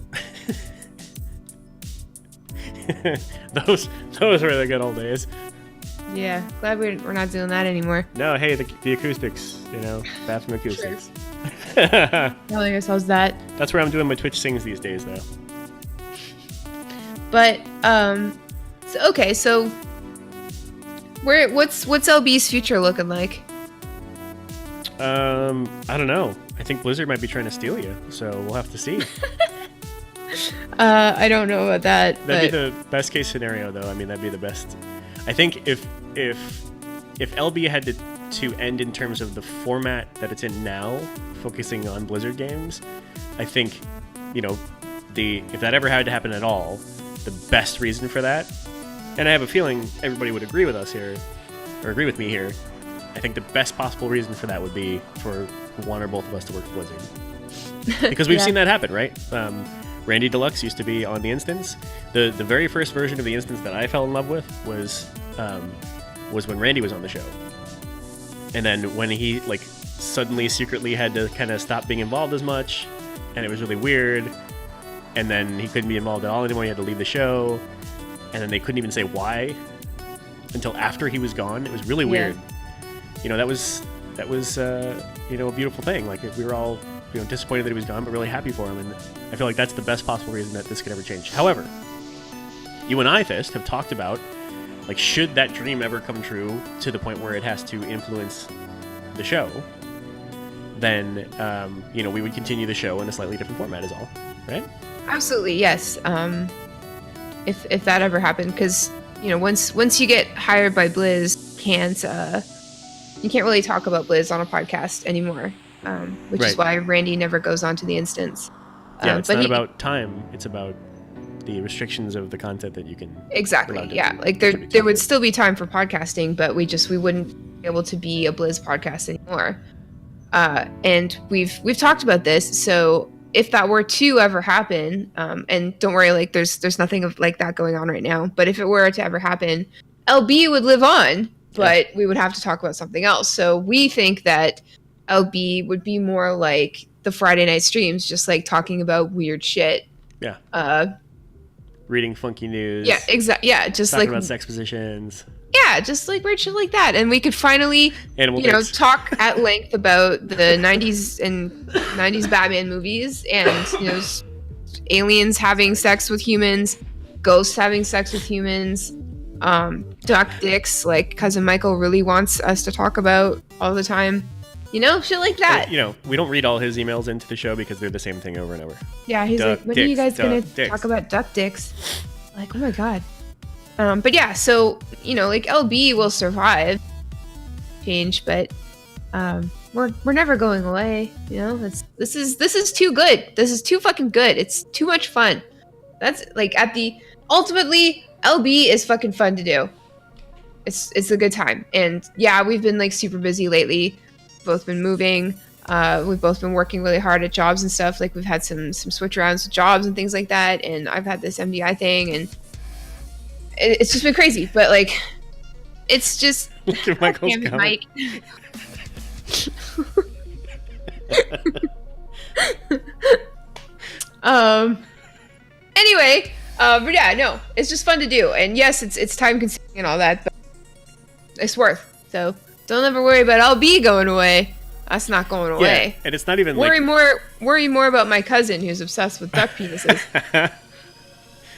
those were the good old days. Yeah, glad we're not doing that anymore. No, hey, the acoustics, you know, bathroom acoustics. Telling ourselves that. That's where I'm doing my Twitch sings these days, though. But so what's LB's future looking like? I don't know. I think Blizzard might be trying to steal you, so we'll have to see. I don't know about that. That'd be the best case scenario, though. I mean, that'd be the best. I think if LB had to end in terms of the format that it's in now, focusing on Blizzard games, I think, you know, if that ever had to happen at all, the best reason for that, and I have a feeling everybody would agree with us here, or agree with me here, I think the best possible reason for that would be for one or both of us to work for Blizzard. Because we've seen that happen, right? Randy Deluxe used to be on the instance. The very first version of the instance that I fell in love with was when Randy was on the show. And then when he like suddenly secretly had to kind of stop being involved as much, and it was really weird, and then he couldn't be involved at all anymore, he had to leave the show, and then they couldn't even say why until after he was gone. It was really weird. You know, that was you know, a beautiful thing. Like, we were all, you know, disappointed that he was gone, but really happy for him, and I feel like that's the best possible reason that this could ever change. However, you and I, Fist, have talked about, like, should that dream ever come true to the point where it has to influence the show, then, you know, we would continue the show in a slightly different format is all, right? Absolutely, yes. If that ever happened, because, you know, once you get hired by Blizz, you can't really talk about Blizz on a podcast anymore, which is why Randy never goes on to the instance. Yeah, it's not about time, it's about the restrictions of the content that you can. Exactly. Yeah, like there would still be time for podcasting, but we wouldn't be able to be a Blizz podcast anymore. And we've talked about this. So if that were to ever happen, and don't worry, like there's nothing of like that going on right now. But if it were to ever happen, LB would live on, but we would have to talk about something else. So we think that LB would be more like the Friday night streams, just like talking about weird shit. Yeah. Reading funky news. Yeah, exactly. Yeah, just talking like about sex positions. Yeah, just like weird shit like that, and we could finally, talk at length about the '90s Batman movies, and you know, aliens having sex with humans, ghosts having sex with humans, duck dicks, like Cousin Michael really wants us to talk about all the time. You know, shit like that. You know, we don't read all his emails into the show because they're the same thing over and over. Yeah, he's duck like, when dicks, are you guys going to talk about duck dicks? Like, oh my god. But yeah, so, you know, like LB will survive change, but we're never going away, you know? This is too good. This is too fucking good. It's too much fun. That's like ultimately LB is fucking fun to do. It's a good time. And yeah, we've been like super busy lately. Both been moving. We've both been working really hard at jobs and stuff. Like we've had some switch arounds with jobs and things like that. And I've had this MDI thing, and it's just been crazy. But like, it's just Michael's damn it, Mike. Anyway, but yeah, no, it's just fun to do, and yes, it's time consuming and all that, but it's worth. So don't ever worry about LB going away. That's not going away. Yeah, and it's not even worry more about my cousin who's obsessed with duck penises.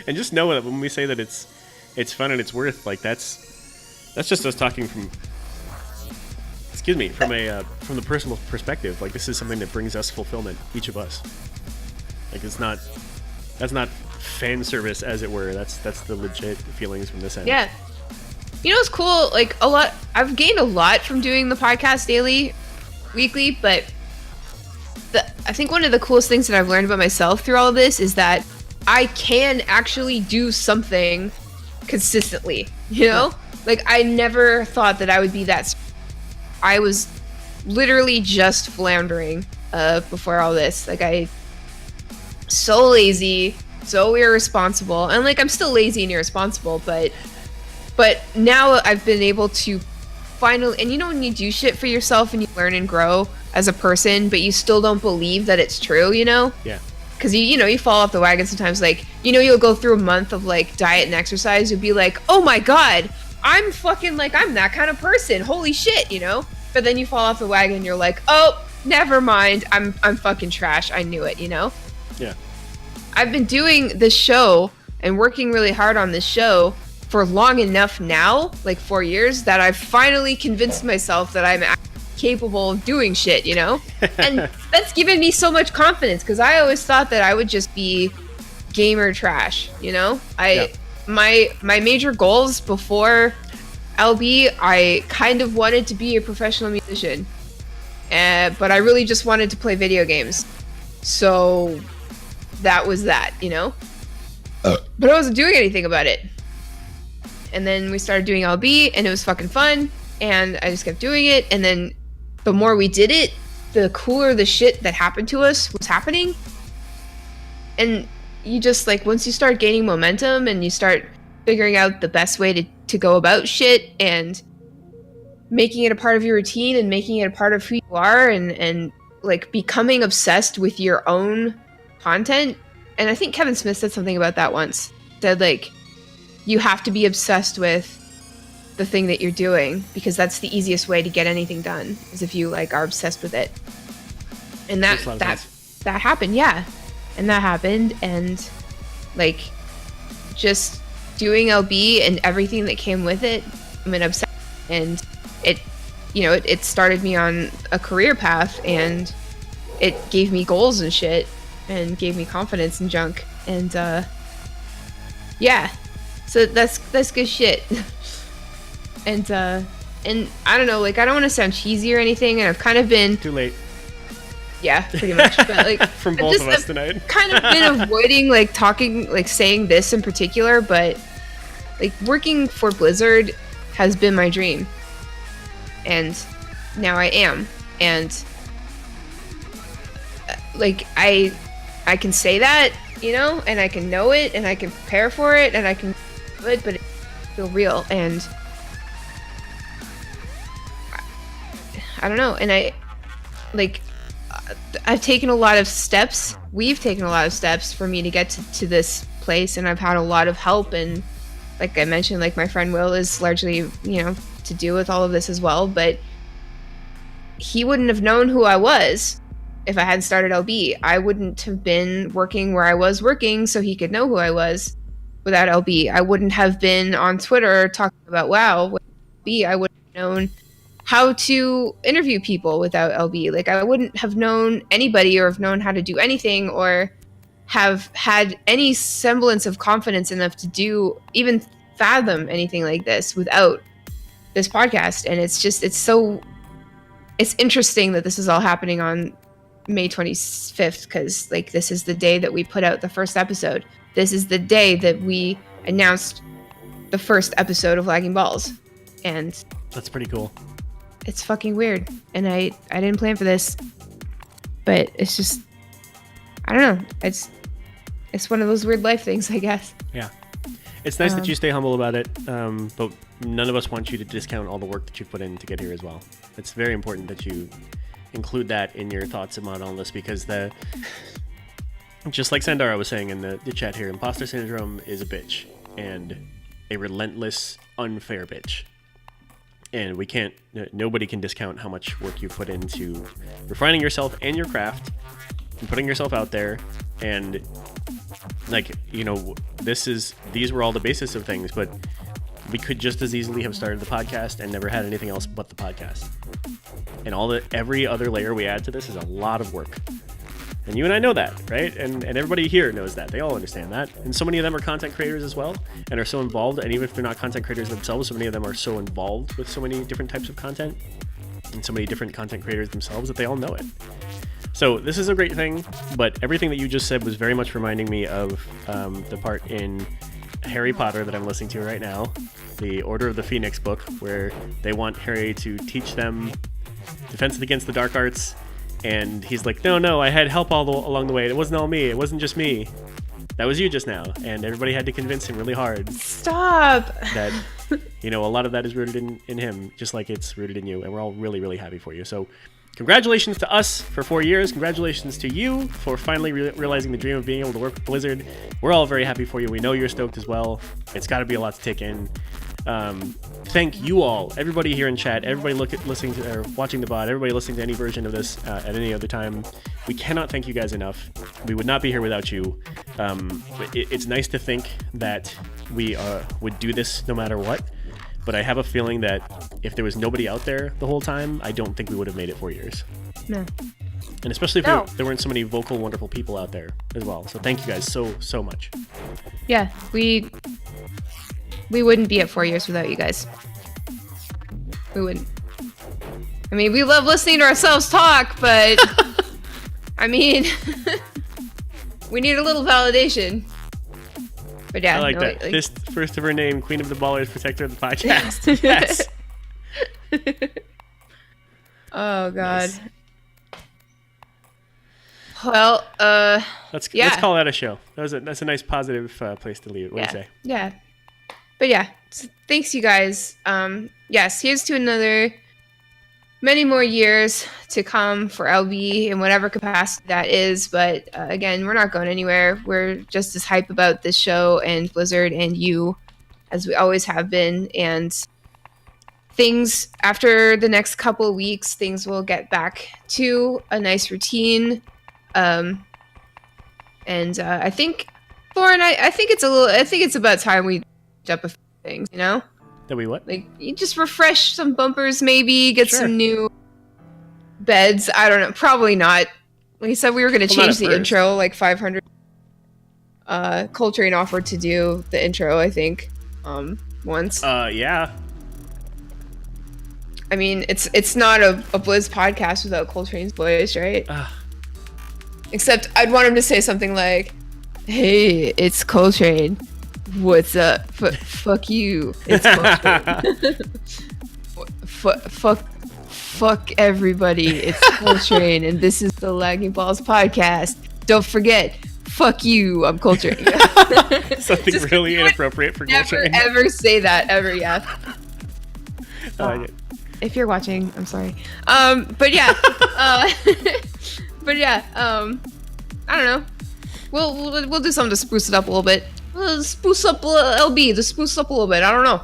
And just know that when we say that it's fun and it's worth, like that's just us talking from from the personal perspective. Like this is something that brings us fulfillment, each of us. Like that's not fan service, as it were. That's the legit feelings from this end. Yeah. You know what's cool? Like I've gained a lot from doing the podcast daily, weekly, but I think one of the coolest things that I've learned about myself through all of this is that I can actually do something consistently, you know? Like I never thought that I would be that. I was literally just floundering before all this. Like so lazy, so irresponsible, and like I'm still lazy and irresponsible, but now I've been able to finally, and you know when you do shit for yourself and you learn and grow as a person, but you still don't believe that it's true, you know? Yeah. Because you fall off the wagon sometimes. Like, you'll go through a month of like diet and exercise. You'll be like, oh my god, I'm fucking like, I'm that kind of person. Holy shit, you know? But then you fall off the wagon and you're like, oh, never mind. I'm fucking trash. I knew it, you know? Yeah. I've been doing this show and working really hard on this show for long enough now, like 4 years, that I've finally convinced myself that I'm capable of doing shit, you know? And that's given me so much confidence, because I always thought that I would just be gamer trash, you know? My major goals before LB, I kind of wanted to be a professional musician, but I really just wanted to play video games. So that was that, you know? But I wasn't doing anything about it. And then we started doing LB, and it was fucking fun, and I just kept doing it, and then the more we did it, the cooler the shit that happened to us was happening. And you just, like, once you start gaining momentum and you start figuring out the best way to go about shit and making it a part of your routine and making it a part of who you are, and like becoming obsessed with your own content. And I think Kevin Smith said something about that once. Said, like, you have to be obsessed with the thing that you're doing, because that's the easiest way to get anything done, is if you like are obsessed with it. And that happened, yeah. And that happened, and like just doing LB and everything that came with it, I'm an obsession. And it started me on a career path, and it gave me goals and shit, and gave me confidence and junk. And yeah. So that's good shit. And I don't know, like, I don't want to sound cheesy or anything, and I've kind of been too late. Yeah, pretty much. But like, from both of us tonight, kind of been avoiding like talking, like saying this in particular, but like working for Blizzard has been my dream, and now I am, and like I can say that, you know, and I can know it, and I can prepare for it, and I can do it, but it feel real, and I don't know. And I've taken a lot of steps. We've taken a lot of steps for me to get to this place, and I've had a lot of help. And like I mentioned, like my friend Will is largely, you know, to do with all of this as well. But he wouldn't have known who I was if I hadn't started LB. I wouldn't have been working where I was working so he could know who I was without LB. I wouldn't have been on Twitter talking about WoW with LB. I wouldn't have known how to interview people without LB. Like, I wouldn't have known anybody, or have known how to do anything, or have had any semblance of confidence enough to do, even fathom anything like this without this podcast. And it's interesting that this is all happening on May 25th, because like this is the day that we put out the first episode. This is the day that we announced the first episode of Lagging Balls. And that's pretty cool. It's fucking weird, and I didn't plan for this. But it's just, I don't know. It's one of those weird life things, I guess. Yeah. It's nice that you stay humble about it, but none of us want you to discount all the work that you've put in to get here as well. It's very important that you include that in your thoughts about all this, because just like Sandara was saying in the chat here, imposter syndrome is a bitch, and a relentless, unfair bitch. And nobody can discount how much work you put into refining yourself and your craft and putting yourself out there. And these were all the basis of things, but we could just as easily have started the podcast and never had anything else but the podcast. And every other layer we add to this is a lot of work. And you and I know that, right? And everybody here knows that. They all understand that. And so many of them are content creators as well and are so involved. And even if they're not content creators themselves, so many of them are so involved with so many different types of content and so many different content creators themselves that they all know it. So this is a great thing, but everything that you just said was very much reminding me of the part in Harry Potter that I'm listening to right now, the Order of the Phoenix book, where they want Harry to teach them defense against the dark arts. And he's like, no, I had help all along the way. It wasn't all me. It wasn't just me. That was you just now. And everybody had to convince him really hard. Stop. That, a lot of that is rooted in him, just like it's rooted in you. And we're all really, really happy for you. So congratulations to us for 4 years. Congratulations to you for finally realizing the dream of being able to work with Blizzard. We're all very happy for you. We know you're stoked as well. It's got to be a lot to take in. Thank you all, everybody here in chat, everybody listening to or watching the VOD, everybody listening to any version of this at any other time. We cannot thank you guys enough. We would not be here without you. It's nice to think that we would do this no matter what, but I have a feeling that if there was nobody out there the whole time, I don't think we would have made it 4 years. No. And especially if there weren't so many vocal, wonderful people out there as well. So thank you guys so much. Yeah, we wouldn't be at 4 years without you guys. We wouldn't. I mean, we love listening to ourselves talk, but I mean, we need a little validation. But yeah, I like that. This first of her name, Queen of the Ballers, Protector of the Podcast. Yes. Oh God. Nice. Well, let's call that a show. That's a nice positive place to leave it. What do you say? Yeah. But yeah, so thanks you guys. Yes, here's to many more years to come for LB in whatever capacity that is. But again, we're not going anywhere. We're just as hype about this show and Blizzard and you as we always have been. And things after the next couple of weeks, things will get back to a nice routine. And I think, Lauren, I think it's about time we up a few things, That we what? Like, you just refresh some bumpers, maybe get some new beds. I don't know, probably not. Like I said, we were going to change the intro like 500. Coltrane offered to do the intro, I think, once. Yeah. I mean, it's not a Blizz podcast without Coltrane's voice, right? Except I'd want him to say something like, "Hey, it's Coltrane. What's up? Fuck you. It's Coltrane. Fuck everybody. It's Coltrane, and this is the Lagging Balls podcast. Don't forget, fuck you. I'm Coltrane." Something really inappropriate for Coltrane. Never ever say that ever. Yeah. I like it. If you're watching, I'm sorry. But yeah. I don't know. We'll do something to spruce it up a little bit. Spruce up LB, to spruce up a little bit. I don't know,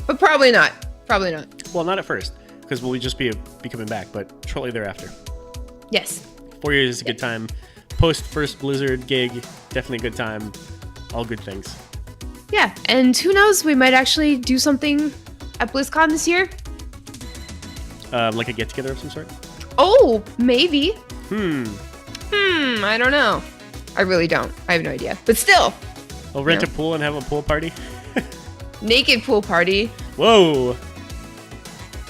but probably not. Probably not. Well, not at first, because we'll just be coming back, but shortly thereafter. Yes. 4 years is a good time. Post first Blizzard gig, definitely a good time. All good things. Yeah, and who knows? We might actually do something at BlizzCon this year. Like a get together of some sort. Oh, maybe. I don't know. I really don't. I have no idea. But still. We'll rent a pool and have a pool party. Naked pool party. Whoa.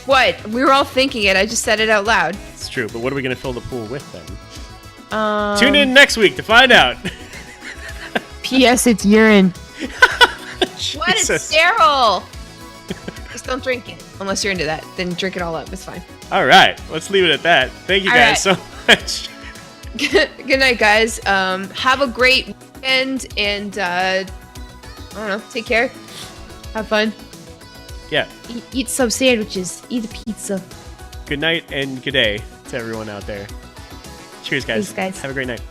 What? We were all thinking it. I just said it out loud. It's true, but what are we going to fill the pool with then? Tune in next week to find out. P.S. It's urine. What? It's sterile. Just don't drink it. Unless you're into that. Then drink it all up. It's fine. All right. Let's leave it at that. Thank you guys so much. Good night, guys. Have a great weekend, and I don't know. Take care. Have fun. Yeah. Eat some sandwiches. Eat a pizza. Good night and good day to everyone out there. Cheers, guys. Thanks, guys. Have a great night.